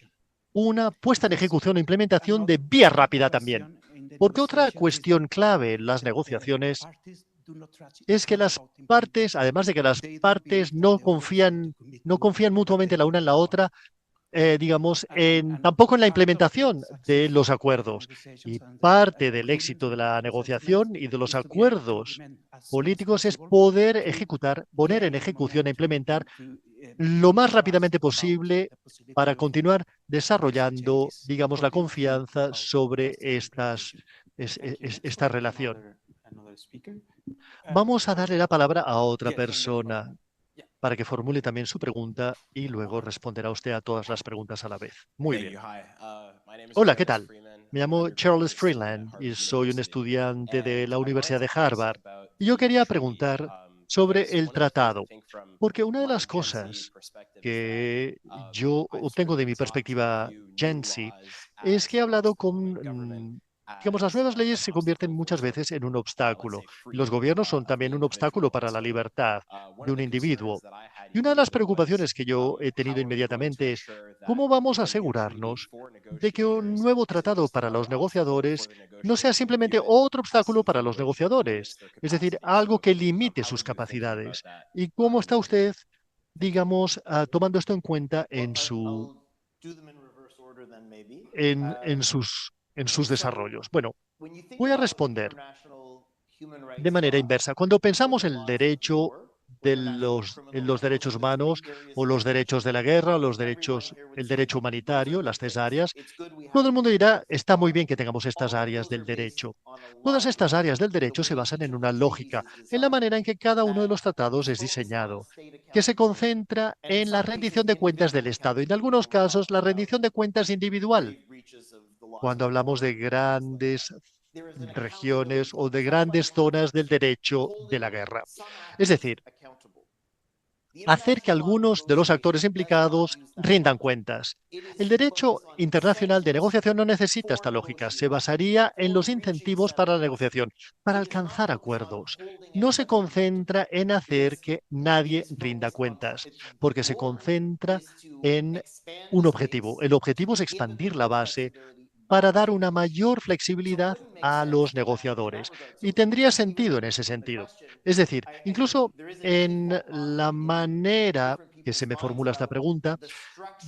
una puesta en ejecución e implementación de vía rápida también? Porque otra cuestión clave en las negociaciones es que las partes, además de que las partes no confían mutuamente la una en la otra, tampoco en la implementación de los acuerdos. Y parte del éxito de la negociación y de los acuerdos políticos es poder ejecutar, poner en ejecución e implementar lo más rápidamente posible para continuar desarrollando, digamos, la confianza sobre esta relación. Vamos a darle la palabra a otra persona para que formule también su pregunta y luego responderá usted a todas las preguntas a la vez. Muy bien. Hola, ¿qué tal? Me llamo Charles Freeland y soy un estudiante de la Universidad de Harvard. Y yo quería preguntar sobre el tratado, porque una de las cosas que yo obtengo de mi perspectiva Gen Z es que he hablado con, digamos, las nuevas leyes se convierten muchas veces en un obstáculo. Los gobiernos son también un obstáculo para la libertad de un individuo. Y una de las preocupaciones que yo he tenido inmediatamente es cómo vamos a asegurarnos de que un nuevo tratado para los negociadores no sea simplemente otro obstáculo para los negociadores, es decir, algo que limite sus capacidades. ¿Y cómo está usted, digamos, tomando esto en cuenta en sus desarrollos? Bueno, voy a responder de manera inversa. Cuando pensamos en el derecho en los derechos humanos o los derechos de la guerra, el derecho humanitario, las tres áreas, todo el mundo dirá, está muy bien que tengamos estas áreas del derecho. Todas estas áreas del derecho se basan en una lógica, en la manera en que cada uno de los tratados es diseñado, que se concentra en la rendición de cuentas del Estado y en algunos casos la rendición de cuentas individual. Cuando hablamos de grandes regiones o de grandes zonas del derecho de la guerra. Es decir, hacer que algunos de los actores implicados rindan cuentas. El derecho internacional de negociación no necesita esta lógica. Se basaría en los incentivos para la negociación, para alcanzar acuerdos. No se concentra en hacer que nadie rinda cuentas, porque se concentra en un objetivo. El objetivo es expandir la base para dar una mayor flexibilidad a los negociadores. Y tendría sentido en ese sentido. Es decir, incluso en la manera que se me formula esta pregunta,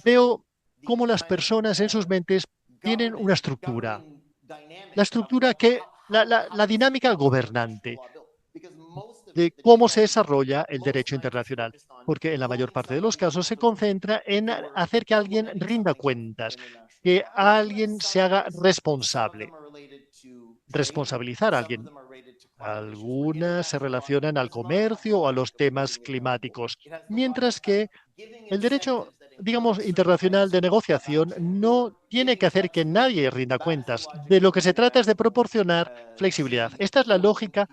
veo cómo las personas en sus mentes tienen una estructura. La estructura la dinámica gobernante de cómo se desarrolla el derecho internacional, porque en la mayor parte de los casos se concentra en hacer que alguien rinda cuentas, que alguien se haga responsable, responsabilizar a alguien. Algunas se relacionan al comercio o a los temas climáticos, mientras que el derecho, digamos, internacional de negociación no tiene que hacer que nadie rinda cuentas. De lo que se trata es de proporcionar flexibilidad. Esta es la lógica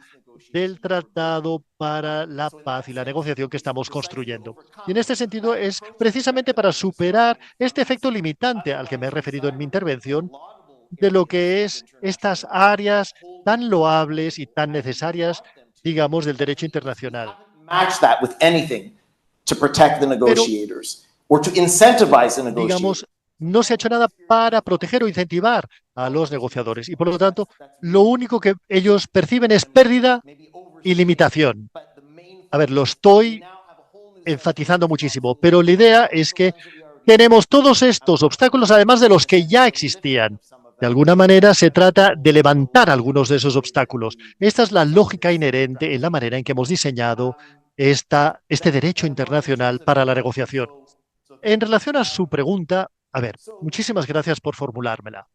del Tratado para la Paz y la negociación que estamos construyendo. Y en este sentido es precisamente para superar este efecto limitante al que me he referido en mi intervención de lo que es estas áreas tan loables y tan necesarias, digamos, del derecho internacional. Match that with anything to protect the Pero, negotiators or to incentivize the negotiators. digamos, no se ha hecho nada para proteger o incentivar a los negociadores. Y por lo tanto, lo único que ellos perciben es pérdida y limitación. A ver, lo estoy enfatizando muchísimo, pero la idea es que tenemos todos estos obstáculos, además de los que ya existían. De alguna manera se trata de levantar algunos de esos obstáculos. Esta es la lógica inherente en la manera en que hemos diseñado este derecho internacional para la negociación. En relación a su pregunta, a ver, muchísimas gracias por formulármela.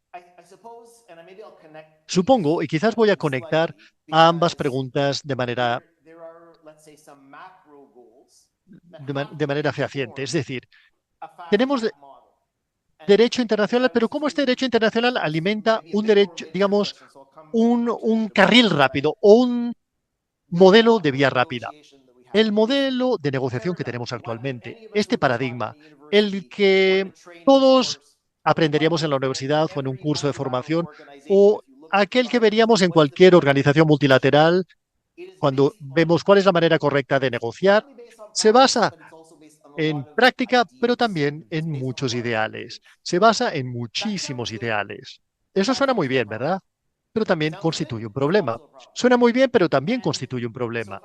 Supongo, y quizás voy a conectar a ambas preguntas de manera fehaciente. Es decir, tenemos derecho internacional, pero ¿cómo este derecho internacional alimenta un derecho, digamos, un carril rápido o un modelo de vía rápida? El modelo de negociación que tenemos actualmente, este paradigma, el que todos aprenderíamos en la universidad o en un curso de formación, o aquel que veríamos en cualquier organización multilateral cuando vemos cuál es la manera correcta de negociar, se basa en práctica, pero también en muchos ideales. Se basa en muchísimos ideales. Eso suena muy bien, ¿verdad? Pero también constituye un problema. Suena muy bien, pero también constituye un problema.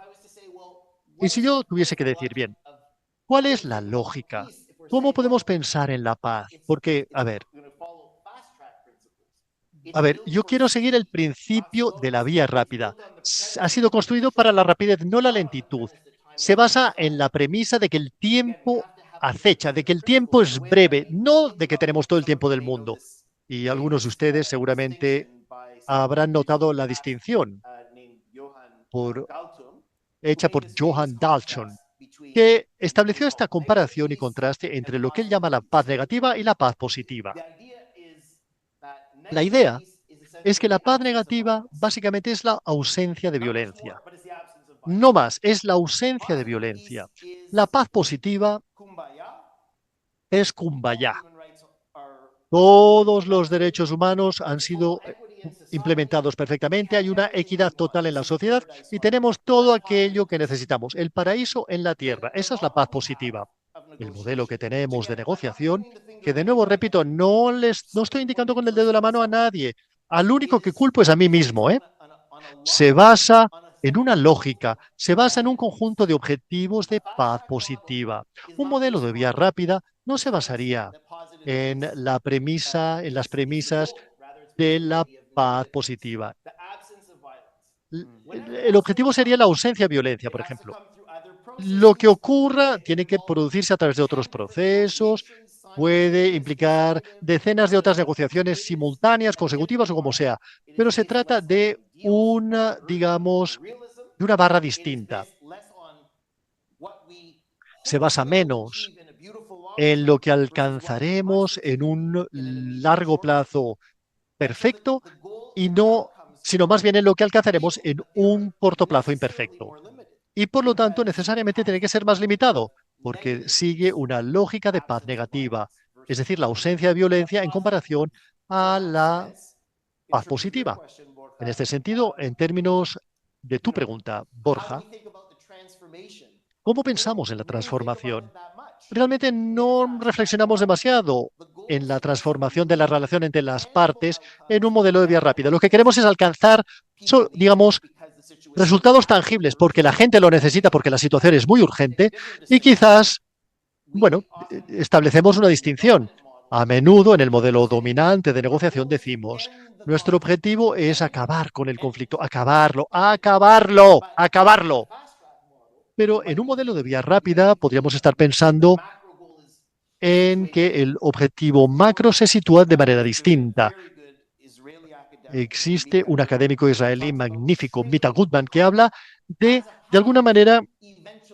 Y si yo tuviese que decir, bien, ¿cuál es la lógica? ¿Cómo podemos pensar en la paz? Porque, a ver, yo quiero seguir el principio de la vía rápida. Ha sido construido para la rapidez, no la lentitud. se basa en la premisa de que el tiempo acecha, de que el tiempo es breve, no de que tenemos todo el tiempo del mundo. Y algunos de ustedes seguramente habrán notado la distinción hecha por Johan Dalton, que estableció esta comparación y contraste entre lo que él llama la paz negativa y la paz positiva. La idea es que la paz negativa básicamente es la ausencia de violencia. No más, es la ausencia de violencia. La paz positiva es kumbaya. Todos los derechos humanos han sido implementados perfectamente, hay una equidad total en la sociedad y tenemos todo aquello que necesitamos, el paraíso en la tierra. Esa es la paz positiva. El modelo que tenemos de negociación, que de nuevo repito, no estoy indicando con el dedo de la mano a nadie. Al único que culpo es a mí mismo, se basa en una lógica, se basa en un conjunto de objetivos de paz positiva. Un modelo de vía rápida no se basaría en las premisas de la paz positiva. El objetivo sería la ausencia de violencia, por ejemplo. Lo que ocurra tiene que producirse a través de otros procesos, puede implicar decenas de otras negociaciones simultáneas, consecutivas o como sea, pero se trata de una, digamos, de una barra distinta. Se basa menos en lo que alcanzaremos en un largo plazo perfecto y no, sino más bien en lo que alcanzaremos en un corto plazo imperfecto. Y por lo tanto, necesariamente tiene que ser más limitado, porque sigue una lógica de paz negativa, es decir, la ausencia de violencia en comparación a la paz positiva. En este sentido, en términos de tu pregunta, Borja, ¿cómo pensamos en la transformación? Realmente no reflexionamos demasiado en la transformación de la relación entre las partes en un modelo de vía rápida. Lo que queremos es alcanzar, digamos, resultados tangibles, porque la gente lo necesita, porque la situación es muy urgente y quizás, bueno, establecemos una distinción. A menudo en el modelo dominante de negociación decimos, nuestro objetivo es acabar con el conflicto, acabarlo. Pero en un modelo de vía rápida podríamos estar pensando en que el objetivo macro se sitúa de manera distinta. Existe un académico israelí magnífico, Mita Goodman, que habla de alguna manera,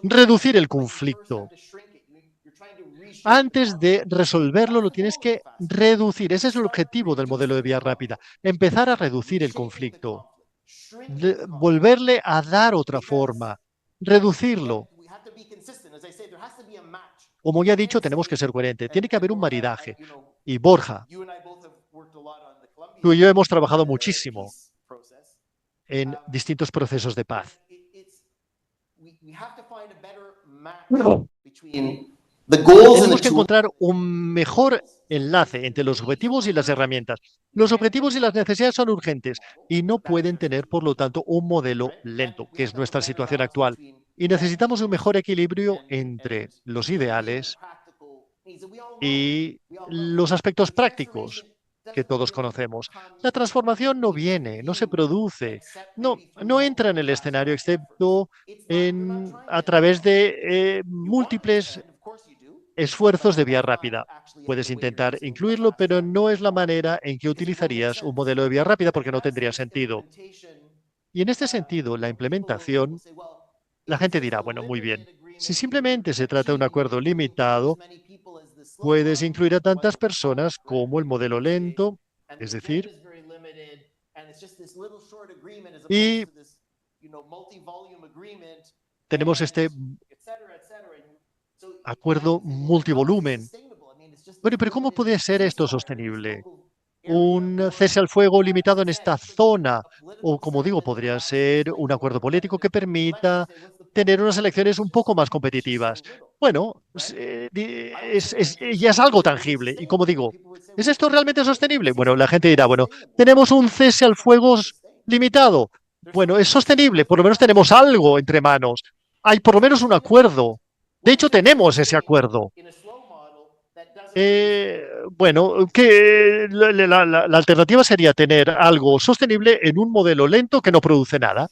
reducir el conflicto. Antes de resolverlo, lo tienes que reducir. Ese es el objetivo del modelo de vía rápida. Empezar a reducir el conflicto. Volverle a dar otra forma. Reducirlo. Como ya he dicho, tenemos que ser coherentes. Tiene que haber un maridaje. Y Borja, tú y yo hemos trabajado muchísimo en distintos procesos de paz. Tenemos que encontrar un mejor enlace entre los objetivos y las herramientas. Los objetivos y las necesidades son urgentes y no pueden tener, por lo tanto, un modelo lento, que es nuestra situación actual. Y necesitamos un mejor equilibrio entre los ideales y los aspectos prácticos que todos conocemos. La transformación no viene, no se produce, no entra en el escenario excepto a través de múltiples esfuerzos de vía rápida. Puedes intentar incluirlo, pero no es la manera en que utilizarías un modelo de vía rápida porque no tendría sentido. Y en este sentido, la implementación, la gente dirá, bueno, muy bien, si simplemente se trata de un acuerdo limitado, puedes incluir a tantas personas como el modelo lento, es decir, y tenemos este acuerdo multivolumen. Bueno, pero ¿cómo puede ser esto sostenible? Un cese al fuego limitado en esta zona, o como digo, podría ser un acuerdo político que permita tener unas elecciones un poco más competitivas. Bueno, ya es algo tangible. Y como digo, ¿es esto realmente sostenible? Bueno, la gente dirá, bueno, tenemos un cese al fuego limitado. Bueno, es sostenible, por lo menos tenemos algo entre manos. Hay por lo menos un acuerdo. De hecho, tenemos ese acuerdo. Bueno, que la alternativa sería tener algo sostenible en un modelo lento que no produce nada.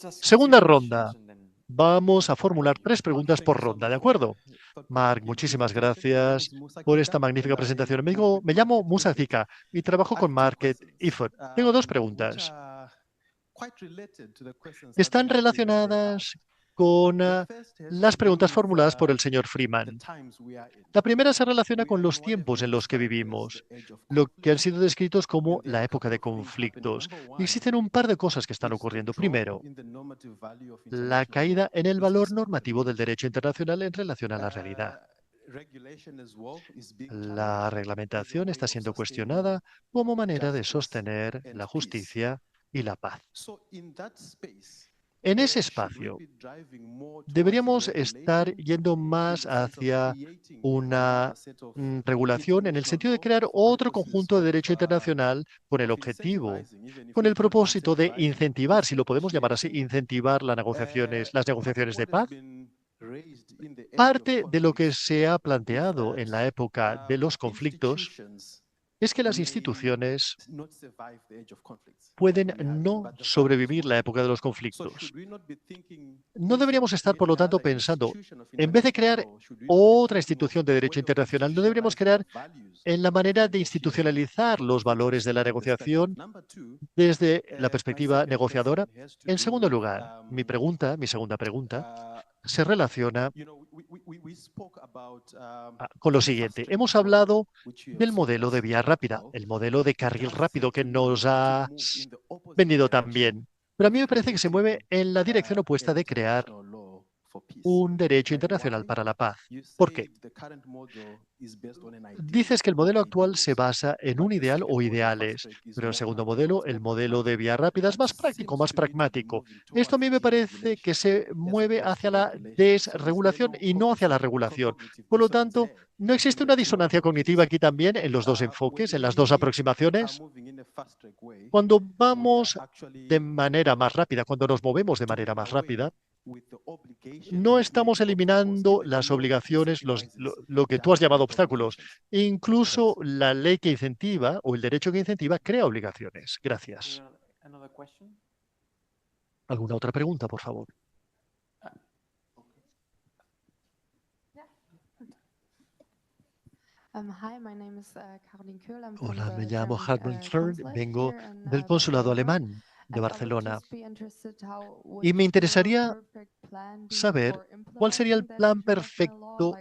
Segunda ronda. Vamos a formular 3 preguntas por ronda, ¿de acuerdo? Mark, muchísimas gracias por esta magnífica presentación. Me llamo Musa Zika y trabajo con Market Effort. Tengo 2 preguntas. Están relacionadas con las preguntas formuladas por el señor Freeman. La primera se relaciona con los tiempos en los que vivimos, lo que han sido descritos como la época de conflictos. Y existen un par de cosas que están ocurriendo. Primero, la caída en el valor normativo del derecho internacional en relación a la realidad. La reglamentación está siendo cuestionada como manera de sostener la justicia y la paz. En ese espacio, deberíamos estar yendo más hacia una regulación en el sentido de crear otro conjunto de derecho internacional con el objetivo, con el propósito de incentivar, si lo podemos llamar así, incentivar las negociaciones de paz. Parte de lo que se ha planteado en la época de los conflictos es que las instituciones pueden no sobrevivir la época de los conflictos. No deberíamos estar, por lo tanto, pensando, en vez de crear otra institución de derecho internacional, no deberíamos crear en la manera de institucionalizar los valores de la negociación desde la perspectiva negociadora. En segundo lugar, mi segunda pregunta, se relaciona con lo siguiente. Hemos hablado del modelo de vía rápida, el modelo de carril rápido que nos ha vendido tan bien. Pero a mí me parece que se mueve en la dirección opuesta de crear un derecho internacional para la paz. ¿Por qué? Dices que el modelo actual se basa en un ideal o ideales, pero el segundo modelo, el modelo de vía rápida, es más práctico, más pragmático. Esto a mí me parece que se mueve hacia la desregulación y no hacia la regulación. Por lo tanto, ¿no existe una disonancia cognitiva aquí también en los dos enfoques, en las dos aproximaciones? Cuando vamos de manera más rápida, cuando nos movemos de manera más rápida, no estamos eliminando las obligaciones, lo que tú has llamado obstáculos. Incluso la ley que incentiva o el derecho que incentiva crea obligaciones. Gracias. ¿Alguna otra pregunta, por favor? Hola, me llamo Hartmut Kern, vengo del consulado alemán de Barcelona y me interesaría saber cuál sería el plan perfecto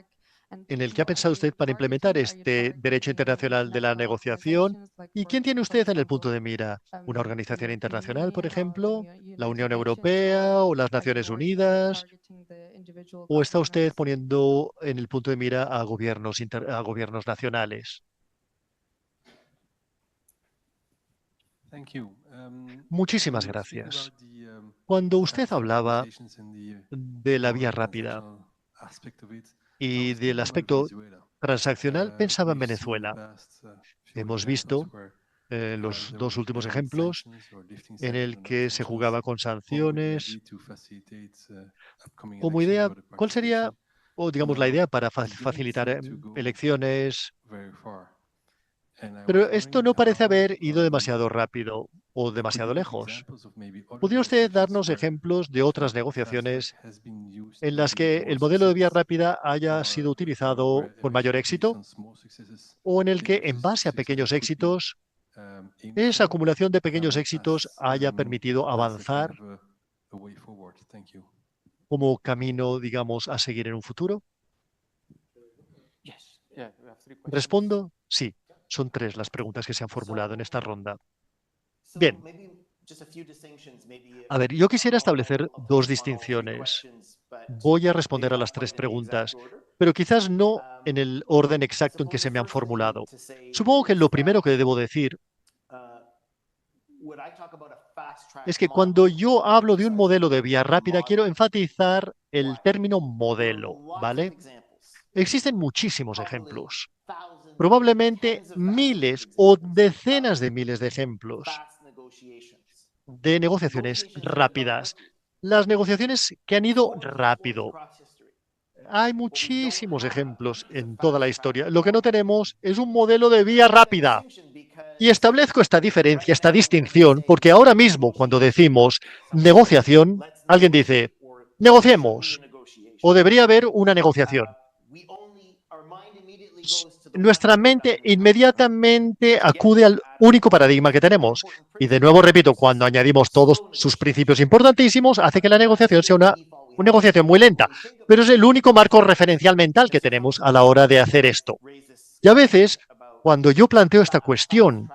en el que ha pensado usted para implementar este derecho internacional de la negociación y quién tiene usted en el punto de mira. ¿Una organización internacional, por ejemplo, la Unión Europea o las Naciones Unidas? ¿O está usted poniendo en el punto de mira a gobiernos nacionales? Muchísimas gracias. Cuando usted hablaba de la vía rápida y del aspecto transaccional, pensaba en Venezuela. Hemos visto los 2 últimos ejemplos en el que se jugaba con sanciones. Como idea, ¿cuál sería, o digamos, la idea para facilitar elecciones? Pero esto no parece haber ido demasiado rápido o demasiado lejos. ¿Podría usted darnos ejemplos de otras negociaciones en las que el modelo de vía rápida haya sido utilizado con mayor éxito o en el que, en base a pequeños éxitos, esa acumulación de pequeños éxitos haya permitido avanzar como camino, digamos, a seguir en un futuro? Respondo, sí. Son 3 las preguntas que se han formulado en esta ronda. Bien. A ver, yo quisiera establecer 2 distinciones. Voy a responder a las 3 preguntas, pero quizás no en el orden exacto en que se me han formulado. Supongo que lo primero que debo decir es que cuando yo hablo de un modelo de vía rápida, quiero enfatizar el término modelo, ¿vale? Existen muchísimos ejemplos, probablemente miles o decenas de miles de ejemplos de negociaciones rápidas. Las negociaciones que han ido rápido Hay muchísimos ejemplos en toda la historia. Lo que no tenemos es un modelo de vía rápida. Y establezco esta diferencia, esta distinción, porque ahora mismo cuando decimos negociación, alguien dice, negociemos, o debería haber una negociación. Nuestra mente inmediatamente acude al único paradigma que tenemos. Y de nuevo repito, cuando añadimos todos sus principios importantísimos, hace que la negociación sea una negociación muy lenta. Pero es el único marco referencial mental que tenemos a la hora de hacer esto. Y a veces, cuando yo planteo esta cuestión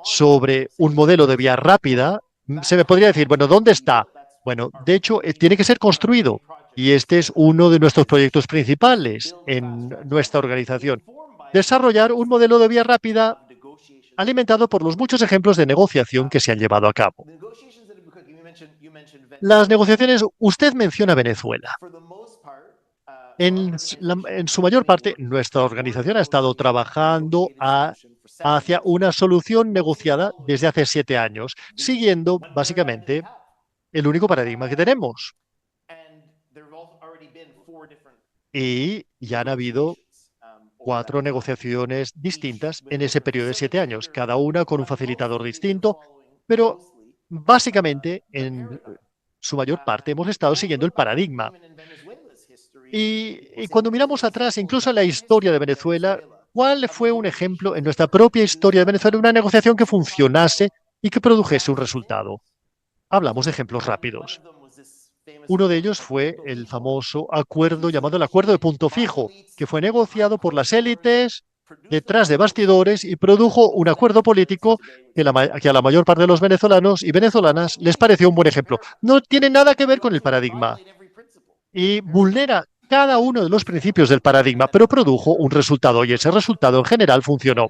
sobre un modelo de vía rápida, se me podría decir, bueno, ¿dónde está? Bueno, de hecho, tiene que ser construido. Y este es uno de nuestros proyectos principales en nuestra organización. Desarrollar un modelo de vía rápida alimentado por los muchos ejemplos de negociación que se han llevado a cabo. Las negociaciones, usted menciona Venezuela. En su mayor parte, nuestra organización ha estado trabajando hacia una solución negociada desde hace 7 años, siguiendo básicamente el único paradigma que tenemos. Y ya han habido 4 negociaciones distintas en ese periodo de 7 años, cada una con un facilitador distinto, pero básicamente en su mayor parte hemos estado siguiendo el paradigma. Y cuando miramos atrás, incluso en la historia de Venezuela, ¿cuál fue un ejemplo en nuestra propia historia de Venezuela, una negociación que funcionase y que produjese un resultado? Hablamos de ejemplos rápidos. Uno de ellos fue el famoso acuerdo llamado el Acuerdo de Punto Fijo, que fue negociado por las élites detrás de bastidores y produjo un acuerdo político que a la mayor parte de los venezolanos y venezolanas les pareció un buen ejemplo. No tiene nada que ver con el paradigma y vulnera cada uno de los principios del paradigma, pero produjo un resultado y ese resultado en general funcionó.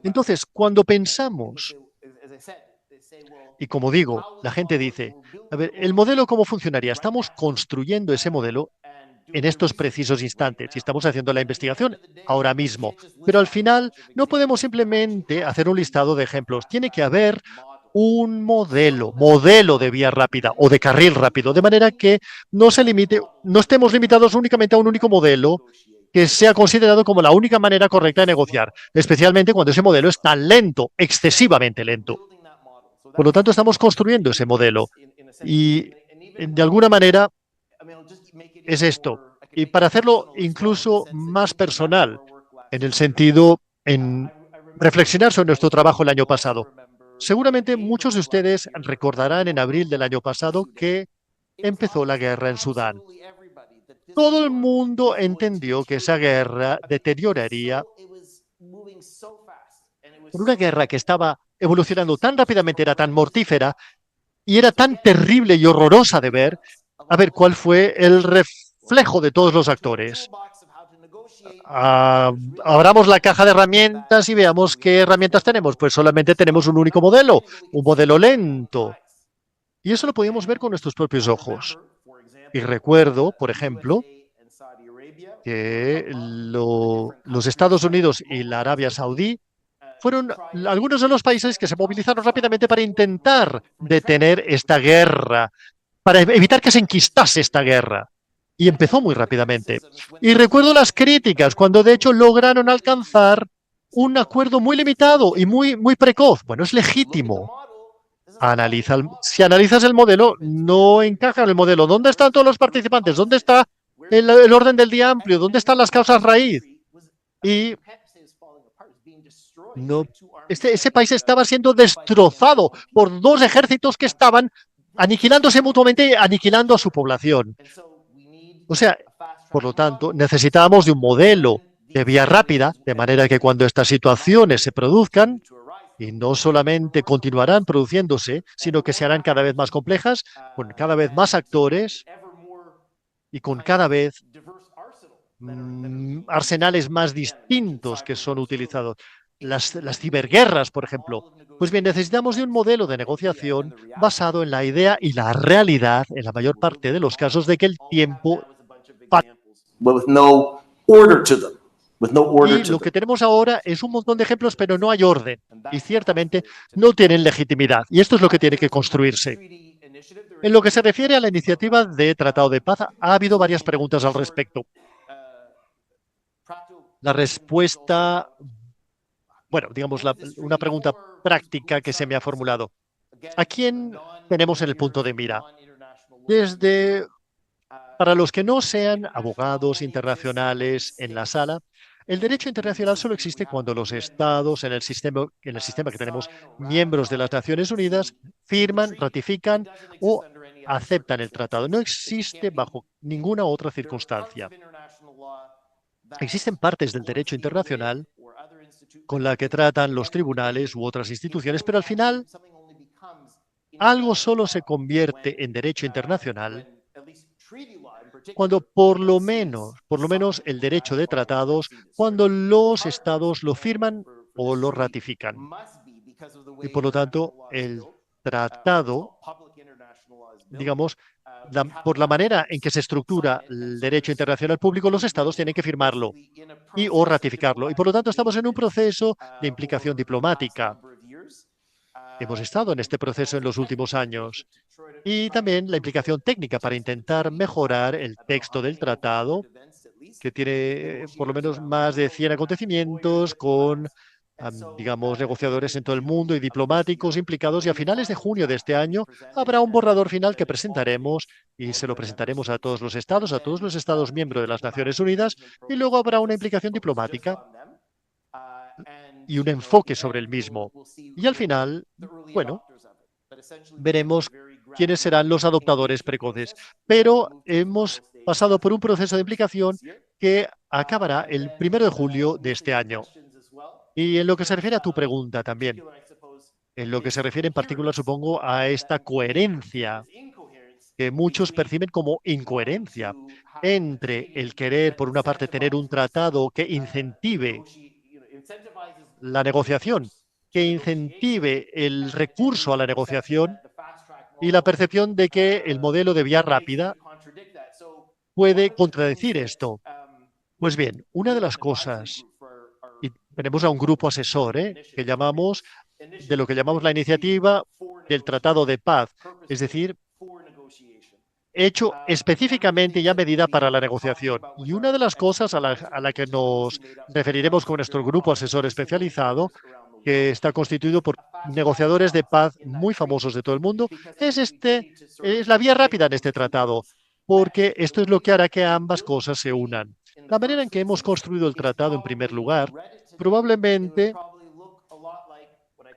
Entonces, cuando pensamos, y como digo, la gente dice, a ver, ¿el modelo cómo funcionaría? Estamos construyendo ese modelo en estos precisos instantes y estamos haciendo la investigación ahora mismo. Pero al final no podemos simplemente hacer un listado de ejemplos. Tiene que haber un modelo de vía rápida o de carril rápido, de manera que no estemos limitados únicamente a un único modelo que sea considerado como la única manera correcta de negociar, especialmente cuando ese modelo es tan lento, excesivamente lento. Por lo tanto, estamos construyendo ese modelo y, de alguna manera, es esto. Y para hacerlo incluso más personal, en el sentido, en reflexionar sobre nuestro trabajo el año pasado. Seguramente muchos de ustedes recordarán en abril del año pasado que empezó la guerra en Sudán. Todo el mundo entendió que esa guerra deterioraría por una guerra que estaba evolucionando tan rápidamente, era tan mortífera y era tan terrible y horrorosa de ver. A ver, ¿cuál fue el reflejo de todos los actores? Abramos la caja de herramientas y veamos qué herramientas tenemos. Pues solamente tenemos un único modelo, un modelo lento. Y eso lo podíamos ver con nuestros propios ojos. Y recuerdo, por ejemplo, que los Estados Unidos y la Arabia Saudí fueron algunos de los países que se movilizaron rápidamente para intentar detener esta guerra, para evitar que se enquistase esta guerra. Y empezó muy rápidamente. Y recuerdo las críticas, cuando de hecho lograron alcanzar un acuerdo muy limitado y muy precoz. Bueno, es legítimo. Si analizas el modelo, no encaja en el modelo. ¿Dónde están todos los participantes? ¿Dónde está el orden del día amplio? ¿Dónde están las causas raíz? Y no, ese país estaba siendo destrozado por 2 ejércitos que estaban aniquilándose mutuamente y aniquilando a su población. O sea, por lo tanto, necesitábamos de un modelo de vía rápida, de manera que cuando estas situaciones se produzcan, y no solamente continuarán produciéndose, sino que se harán cada vez más complejas, con cada vez más actores y con cada vez arsenales más distintos que son utilizados. Las ciberguerras, por ejemplo. Pues bien, necesitamos de un modelo de negociación basado en la idea y la realidad, en la mayor parte de los casos, de que el tiempo... Y lo que tenemos ahora es un montón de ejemplos, pero no hay orden. Y ciertamente no tienen legitimidad. Y esto es lo que tiene que construirse. En lo que se refiere a la iniciativa de Tratado de Paz, ha habido varias preguntas al respecto. La respuesta, bueno, digamos, una pregunta práctica que se me ha formulado. ¿A quién tenemos en el punto de mira? Para los que no sean abogados internacionales en la sala, el derecho internacional solo existe cuando los estados en el sistema que tenemos, miembros de las Naciones Unidas, firman, ratifican o aceptan el tratado. No existe bajo ninguna otra circunstancia. Existen partes del derecho internacional con la que tratan los tribunales u otras instituciones, pero al final algo solo se convierte en derecho internacional cuando por lo menos el derecho de tratados, cuando los estados lo firman o lo ratifican. Y por lo tanto, el tratado, digamos, por la manera en que se estructura el derecho internacional público, los estados tienen que firmarlo y o ratificarlo. Y por lo tanto, estamos en un proceso de implicación diplomática. Hemos estado en este proceso en los últimos años. Y también la implicación técnica para intentar mejorar el texto del tratado, que tiene por lo menos más de 100 acontecimientos con, digamos, negociadores en todo el mundo y diplomáticos implicados. Y a finales de junio de este año habrá un borrador final que presentaremos y se lo presentaremos a todos los estados miembros de las Naciones Unidas, y luego habrá una implicación diplomática y un enfoque sobre el mismo. Y al final, bueno, veremos quiénes serán los adoptadores precoces. Pero hemos pasado por un proceso de implicación que acabará el 1 de julio de este año. Y en lo que se refiere a tu pregunta también, en lo que se refiere en particular, supongo, a esta coherencia que muchos perciben como incoherencia entre el querer, por una parte, tener un tratado que incentive la negociación, que incentive el recurso a la negociación, y la percepción de que el modelo de vía rápida puede contradecir esto. Pues bien, una de las cosas, y tenemos a un grupo asesor, que llamamos, de lo que llamamos la iniciativa del Tratado de Paz, es decir, hecho específicamente y a medida para la negociación. Y una de las cosas a la que nos referiremos con nuestro grupo asesor especializado, que está constituido por negociadores de paz muy famosos de todo el mundo, es la vía rápida en este tratado, porque esto es lo que hará que ambas cosas se unan. La manera en que hemos construido el tratado, en primer lugar, probablemente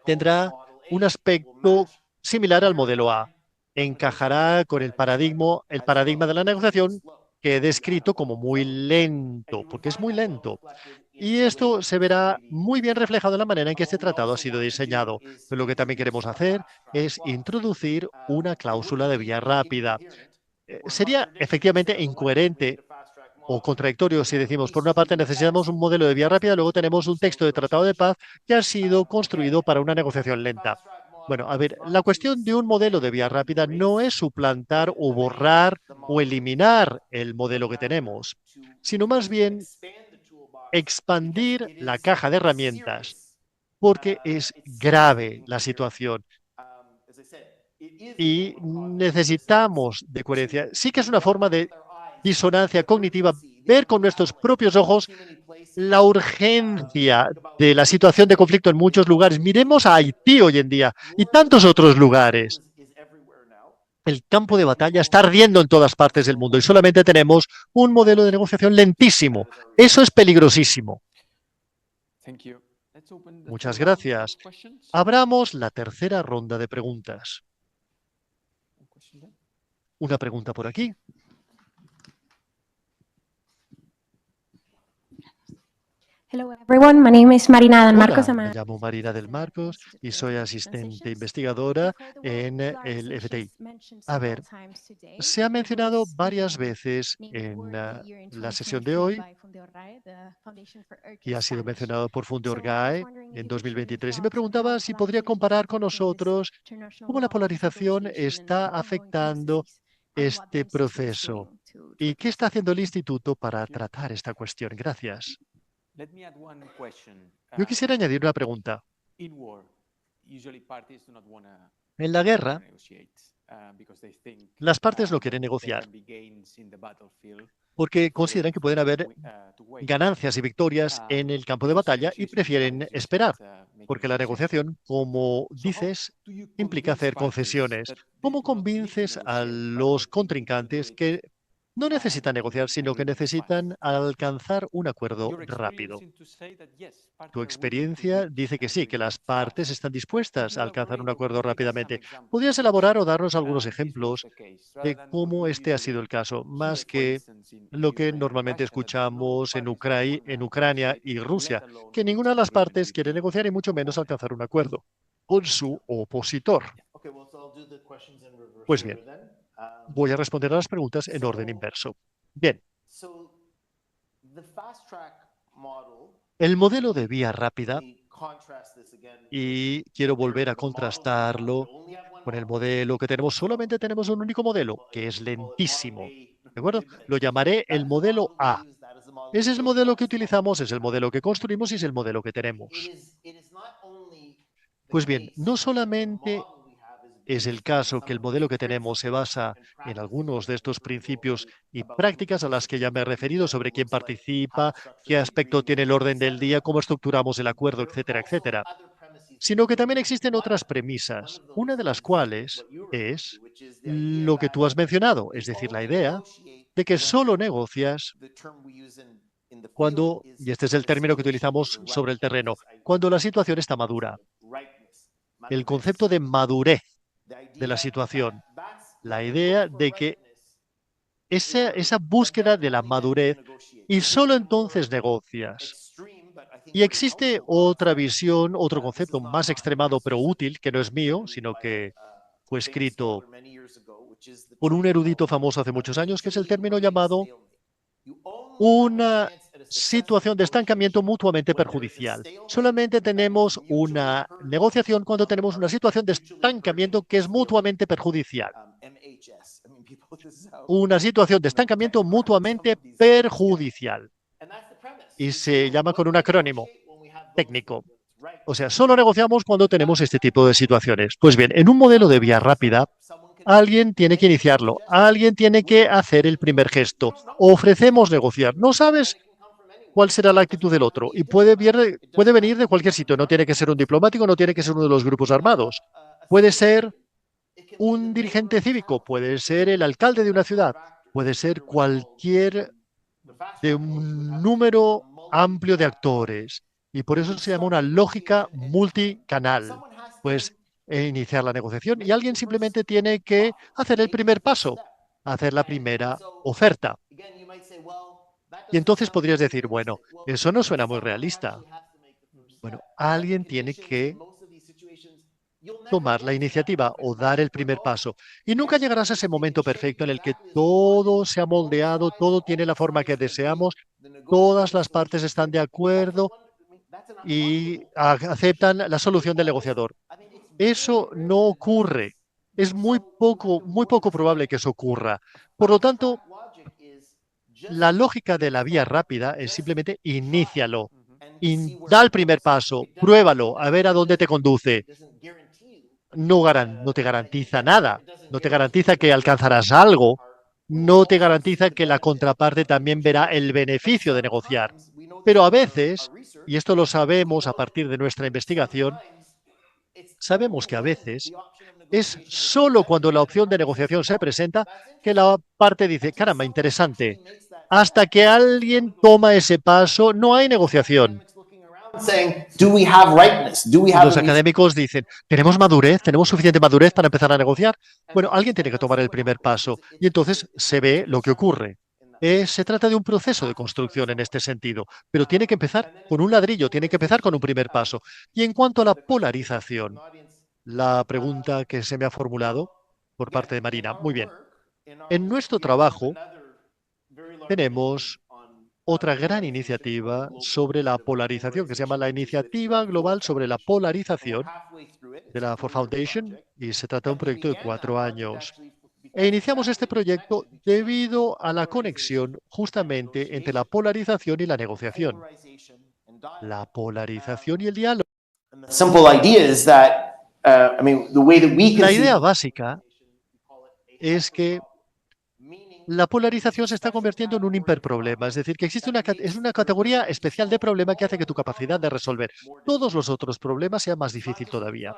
tendrá un aspecto similar al modelo A. Encajará con el paradigma de la negociación, que he descrito como muy lento, porque es muy lento. Y esto se verá muy bien reflejado en la manera en que este tratado ha sido diseñado. Pero lo que también queremos hacer es introducir una cláusula de vía rápida. Sería efectivamente incoherente o contradictorio si decimos, por una parte necesitamos un modelo de vía rápida, luego tenemos un texto de tratado de paz que ha sido construido para una negociación lenta. Bueno, a ver, la cuestión de un modelo de vía rápida no es suplantar o borrar o eliminar el modelo que tenemos, sino más bien expandir la caja de herramientas, porque es grave la situación y necesitamos de coherencia. Sí que es una forma de disonancia cognitiva ver con nuestros propios ojos la urgencia de la situación de conflicto en muchos lugares. Miremos a Haití hoy en día y tantos otros lugares. El campo de batalla está ardiendo en todas partes del mundo y solamente tenemos un modelo de negociación lentísimo. Eso es peligrosísimo. Muchas gracias. Abramos la tercera ronda de preguntas. Una pregunta por aquí. Hello everyone, my name is Marina del Marcos. Hola, me llamo Marina del Marcos y soy asistente investigadora en el FTI. A ver, se ha mencionado varias veces en la sesión de hoy y ha sido mencionado por Fundorgae en 2023. Y me preguntaba si podría comparar con nosotros cómo la polarización está afectando este proceso y qué está haciendo el instituto para tratar esta cuestión. Gracias. Yo quisiera añadir una pregunta. En la guerra, Las partes lo quieren negociar porque consideran que pueden haber ganancias y victorias en el campo de batalla y prefieren esperar, porque la negociación, como dices, implica hacer concesiones. ¿Cómo convences a los contrincantes que no necesitan negociar, sino que necesitan alcanzar un acuerdo rápido? Tu experiencia dice que sí, que las partes están dispuestas a alcanzar un acuerdo rápidamente. ¿Podrías elaborar o darnos algunos ejemplos de cómo este ha sido el caso, más que lo que normalmente escuchamos en Ucrania y Rusia, que ninguna de las partes quiere negociar y mucho menos alcanzar un acuerdo con su opositor? Pues bien, voy a responder a las preguntas en orden inverso. Bien, el modelo de vía rápida, y quiero volver a contrastarlo con el modelo que tenemos. Solamente tenemos un único modelo, que es lentísimo. ¿De acuerdo? Lo llamaré el modelo A. Ese es el modelo que utilizamos, es el modelo que construimos y es el modelo que tenemos. Pues bien, no solamente es el caso que el modelo que tenemos se basa en algunos de estos principios y prácticas a las que ya me he referido sobre quién participa, qué aspecto tiene el orden del día, cómo estructuramos el acuerdo, etcétera, etcétera, sino que también existen otras premisas, una de las cuales es lo que tú has mencionado, es decir, la idea de que solo negocias cuando, y este es el término que utilizamos sobre el terreno, cuando la situación está madura. El concepto de madurez de la situación, la idea de que esa búsqueda de la madurez y solo entonces negocias. Y existe otra visión, otro concepto más extremado pero útil, que no es mío, sino que fue escrito por un erudito famoso hace muchos años, que es el término llamado una situación de estancamiento mutuamente perjudicial. Solamente tenemos una negociación cuando tenemos una situación de estancamiento que es mutuamente perjudicial. Una situación de estancamiento mutuamente perjudicial. Y se llama con un acrónimo técnico. O sea, solo negociamos cuando tenemos este tipo de situaciones. Pues bien, en un modelo de vía rápida, alguien tiene que iniciarlo, alguien tiene que hacer el primer gesto. Ofrecemos negociar. No sabes cuál será la actitud del otro y puede venir de cualquier sitio. No tiene que ser un diplomático, no tiene que ser uno de los grupos armados. Puede ser un dirigente cívico, puede ser el alcalde de una ciudad, puede ser cualquier de un número amplio de actores. Y por eso se llama una lógica multicanal. Pues iniciar la negociación y alguien simplemente tiene que hacer el primer paso, hacer la primera oferta. Y entonces podrías decir, bueno, eso no suena muy realista. Bueno, alguien tiene que tomar la iniciativa o dar el primer paso. Y nunca llegarás a ese momento perfecto en el que todo se ha moldeado, todo tiene la forma que deseamos, todas las partes están de acuerdo y aceptan la solución del negociador. Eso no ocurre. Es muy poco probable que eso ocurra. Por lo tanto, la lógica de la vía rápida es simplemente inícialo, da el primer paso, pruébalo, a ver a dónde te conduce. No te garantiza nada, no te garantiza que alcanzarás algo, no te garantiza que la contraparte también verá el beneficio de negociar. Pero a veces, y esto lo sabemos a partir de nuestra investigación, sabemos que a veces es solo cuando la opción de negociación se presenta que la parte dice, caramba, interesante. Hasta que alguien toma ese paso, no hay negociación. Los académicos dicen, ¿tenemos madurez? ¿Tenemos suficiente madurez para empezar a negociar? Bueno, alguien tiene que tomar el primer paso y entonces se ve lo que ocurre. Se trata de un proceso de construcción en este sentido, pero tiene que empezar con un ladrillo, tiene que empezar con un primer paso. Y en cuanto a la polarización, la pregunta que se me ha formulado por parte de Marina, muy bien. En nuestro trabajo tenemos otra gran iniciativa sobre la polarización, que se llama la Iniciativa Global sobre la Polarización de la Ford Foundation, y se trata de un proyecto de 4 años. E iniciamos este proyecto debido a la conexión justamente entre la polarización y la negociación. La polarización y el diálogo. La idea básica es que la polarización se está convirtiendo en un hiperproblema, es decir, que existe es una categoría especial de problema que hace que tu capacidad de resolver todos los otros problemas sea más difícil todavía.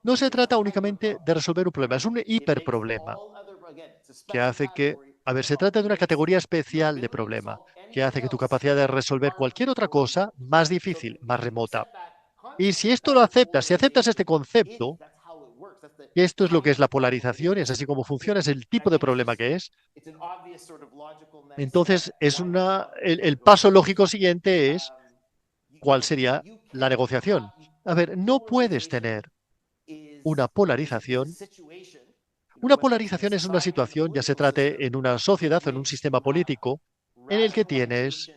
No se trata únicamente de resolver un problema, es un hiperproblema que hace que, a ver, se trata de una categoría especial de problema que hace que tu capacidad de resolver cualquier otra cosa más difícil, más remota. Y si esto lo aceptas, si aceptas este concepto, que esto es lo que es la polarización, es así como funciona, es el tipo de problema que es, entonces el paso lógico siguiente es cuál sería la negociación. A ver, no puedes tener una polarización. Una polarización es una situación, ya se trate en una sociedad o en un sistema político, en el que tienes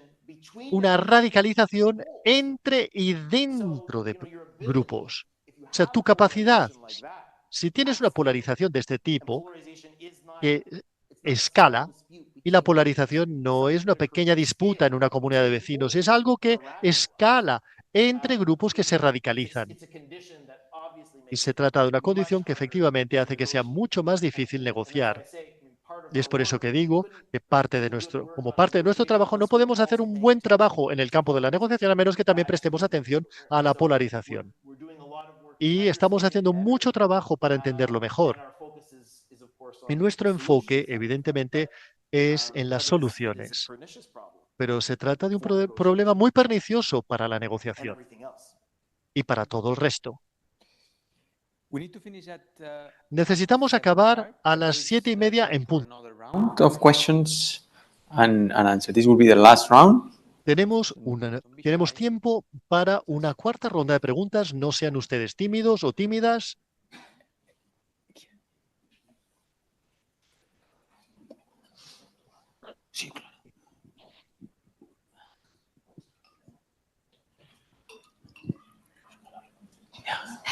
una radicalización entre y dentro de grupos. O sea, tu capacidad, si tienes una polarización de este tipo, que escala, y la polarización no es una pequeña disputa en una comunidad de vecinos, es algo que escala entre grupos que se radicalizan. Y se trata de una condición que efectivamente hace que sea mucho más difícil negociar. Y es por eso que digo que como parte de nuestro trabajo no podemos hacer un buen trabajo en el campo de la negociación a menos que también prestemos atención a la polarización. Y estamos haciendo mucho trabajo para entenderlo mejor. Y nuestro enfoque, evidentemente, es en las soluciones. Pero se trata de un problema muy pernicioso para la negociación y para todo el resto. Necesitamos acabar a las 7:30 en punto. Round of questions and answer. This will be the last round. Tenemos tiempo para una cuarta ronda de preguntas. No sean ustedes tímidos o tímidas. Sí, claro.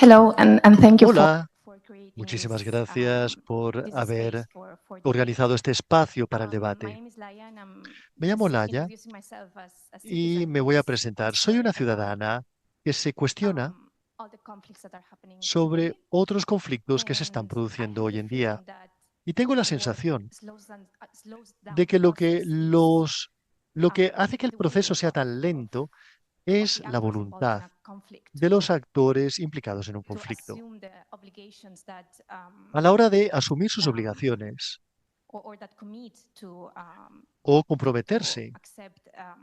Hello, and thank you Hola, for creating muchísimas this, gracias por this haber space for the organizado este espacio para el My debate. name is Laia and I'm Me llamo just Laia introducing myself as a y citizen me who voy a is presentar. Soy una concerned about, ciudadana que se cuestiona all the conflicts that are happening sobre today. otros conflictos que se están And I produciendo have hoy the en día. feeling that Y tengo la the war sensación slows down de the que process is lo que hace que el the proceso will sea tan lento es the la actors involved in voluntad a conflict de los actores implicados en un to conflicto assume the obligations that a la hora de asumir sus obligaciones or that commit to o comprometerse accept a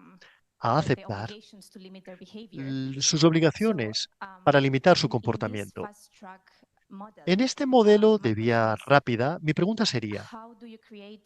the aceptar obligations to limit their behavior. sus obligaciones para limitar su In this comportamiento. fast track model, En este modelo my de question vía is, rápida, mi pregunta sería, how do you create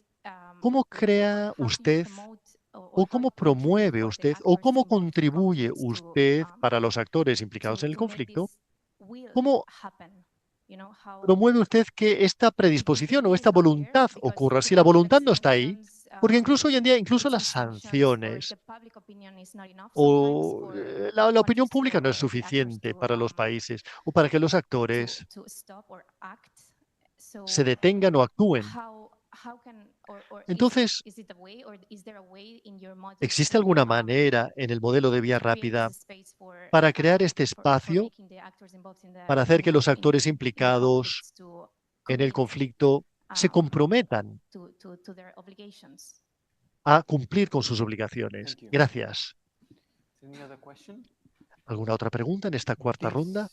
¿cómo or crea how do you usted promote o how cómo contribute promueve for the usted o actors cómo involved in contribuye conflicts usted para los actores implicados en el to make conflicto? this will ¿Cómo happen? You know, how promueve usted que esta if the predisposición o will esta is not there, voluntad because ocurra? the Si la fact that voluntad no está ahí, sanctions, porque incluso hoy en día, incluso las sanctions or sanciones the public opinion is not enough sometimes o for la opinión countries pública no es or the actors suficiente para los países o para que los actores to stop or act. se So detengan o actúen. how can or Entonces, is it a way or is there a way in your model ¿existe alguna manera en el modelo de vía to create rápida this space for para crear este for espacio, making the actors involved para hacer que los actores in the implicados conflicts to en el commit conflicto se comprometan to their obligations? a cumplir con sus obligaciones? Thank you. Gracias. Any other question? ¿Alguna otra pregunta en esta cuarta ronda?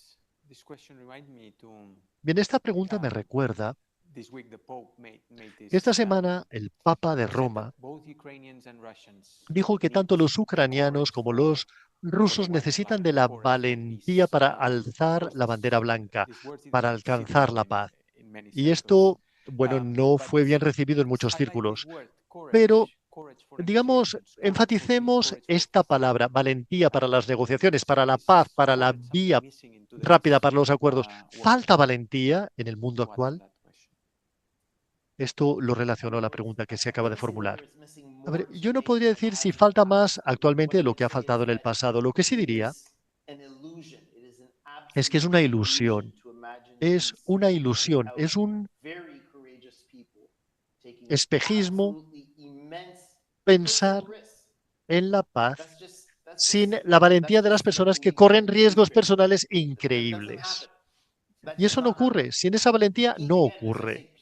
This question remind me to Bien, esta pregunta me recuerda this week the Pope made que this esta semana el Papa de said that Roma both Ukrainians and Russians dijo que need tanto los the ucranianos courage como for los the rusos white necesitan flag, de the la courage for valentía peace. para And alzar both la bandera blanca, these words para didn't sit alcanzar well la paz. in many Y circles. esto, bueno, no But fue bien recibido en let's muchos highlight this círculos. word, Pero, courage for digamos, negotiations, courage for peace, enfaticemos courage for esta palabra, valentía para las negociaciones, para la paz, para la courage, vía something missing in today's rápida para los acuerdos. world. ¿Falta valentía en el mundo What on actual? that question? Esto lo relacionó a la pregunta que se acaba de formular. A ver, yo no podría decir si falta más actualmente de lo que ha faltado en el pasado. Lo que sí diría es que es una ilusión. Es una ilusión, es un espejismo pensar en la paz sin la valentía de las personas que corren riesgos personales increíbles. Y eso no ocurre. Sin esa valentía no ocurre.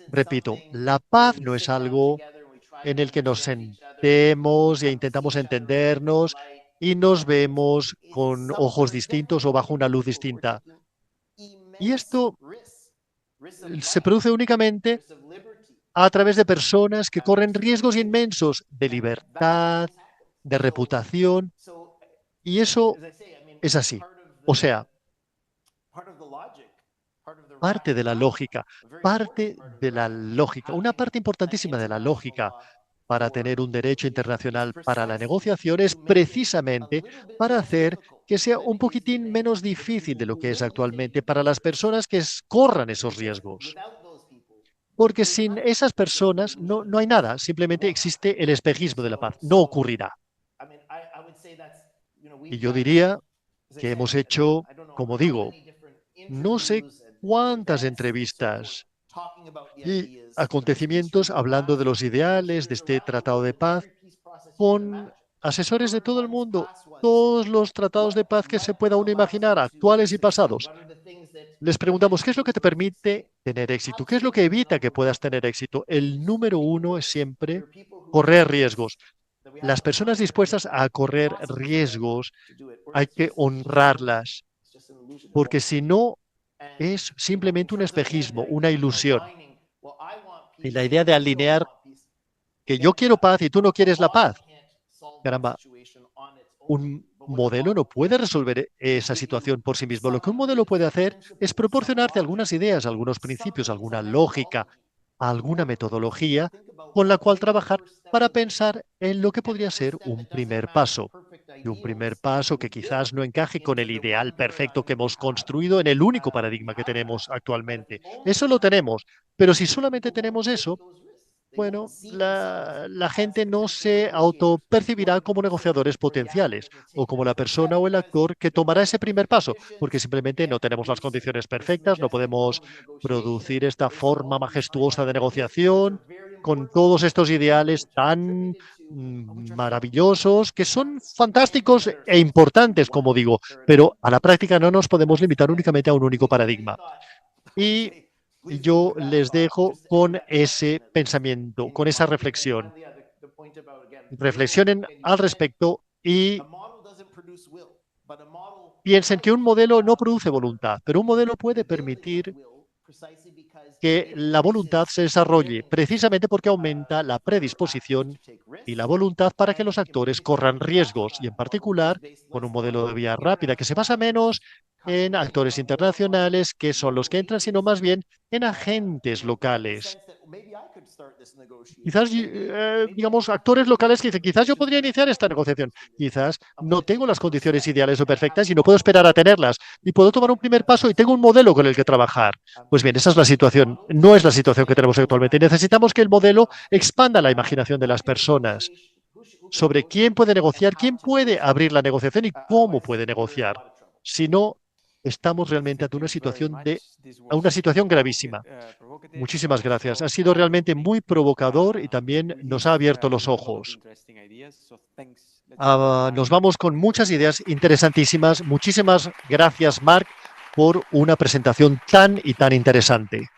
Repito, la paz no es algo en el que nos sentemos e intentamos entendernos y nos vemos con ojos distintos o bajo una luz distinta. Y esto se produce únicamente a través de personas que corren riesgos inmensos de libertad, de reputación, y eso es así. O sea, parte de la lógica, una parte importantísima de la lógica para tener un derecho internacional para la negociación es precisamente para hacer que sea un poquitín menos difícil de lo que es actualmente para las personas que corran esos riesgos. Porque sin esas personas no hay nada, simplemente existe el espejismo de la paz, no ocurrirá. Y yo diría que hemos hecho, como digo, no sé cuántas entrevistas y acontecimientos hablando de los ideales de este tratado de paz con asesores de todo el mundo, todos los tratados de paz que se pueda uno imaginar, actuales y pasados. Les preguntamos, ¿qué es lo que te permite tener éxito? ¿Qué es lo que evita que puedas tener éxito? El número uno es siempre correr riesgos. Las personas dispuestas a correr riesgos hay que honrarlas, porque si no, es simplemente un espejismo, una ilusión. Y la idea de alinear que yo quiero paz y tú no quieres la paz. Caramba, un modelo no puede resolver esa situación por sí mismo. Lo que un modelo puede hacer es proporcionarte algunas ideas, algunos principios, alguna lógica, alguna metodología con la cual trabajar para pensar en lo que podría ser un primer paso. Y un primer paso que quizás no encaje con el ideal perfecto que hemos construido en el único paradigma que tenemos actualmente. Eso lo tenemos, pero si solamente tenemos eso, bueno, la gente no se autopercibirá como negociadores potenciales o como la persona o el actor que tomará ese primer paso, porque simplemente no tenemos las condiciones perfectas, no podemos producir esta forma majestuosa de negociación con todos estos ideales tan maravillosos, que son fantásticos e importantes, como digo, pero a la práctica no nos podemos limitar únicamente a un único paradigma. Y yo les dejo con ese pensamiento, con esa reflexión. Reflexionen al respecto y piensen que un modelo no produce voluntad, pero un modelo puede permitir que la voluntad se desarrolle precisamente porque aumenta la predisposición y la voluntad para que los actores corran riesgos, y en particular con un modelo de vía rápida que se basa menos en actores internacionales, que son los que entran, sino más bien en agentes locales. Quizás, digamos, actores locales que dicen, quizás yo podría iniciar esta negociación, quizás no tengo las condiciones ideales o perfectas y no puedo esperar a tenerlas, y puedo tomar un primer paso y tengo un modelo con el que trabajar. Pues bien, esa es la situación, no es la situación que tenemos actualmente. Necesitamos que el modelo expanda la imaginación de las personas sobre quién puede negociar, quién puede abrir la negociación y cómo puede negociar. Si no, estamos realmente ante una situación gravísima. Muchísimas gracias. Ha sido realmente muy provocador y también nos ha abierto los ojos. Nos vamos con muchas ideas interesantísimas. Muchísimas gracias, Marc, por una presentación tan y tan interesante.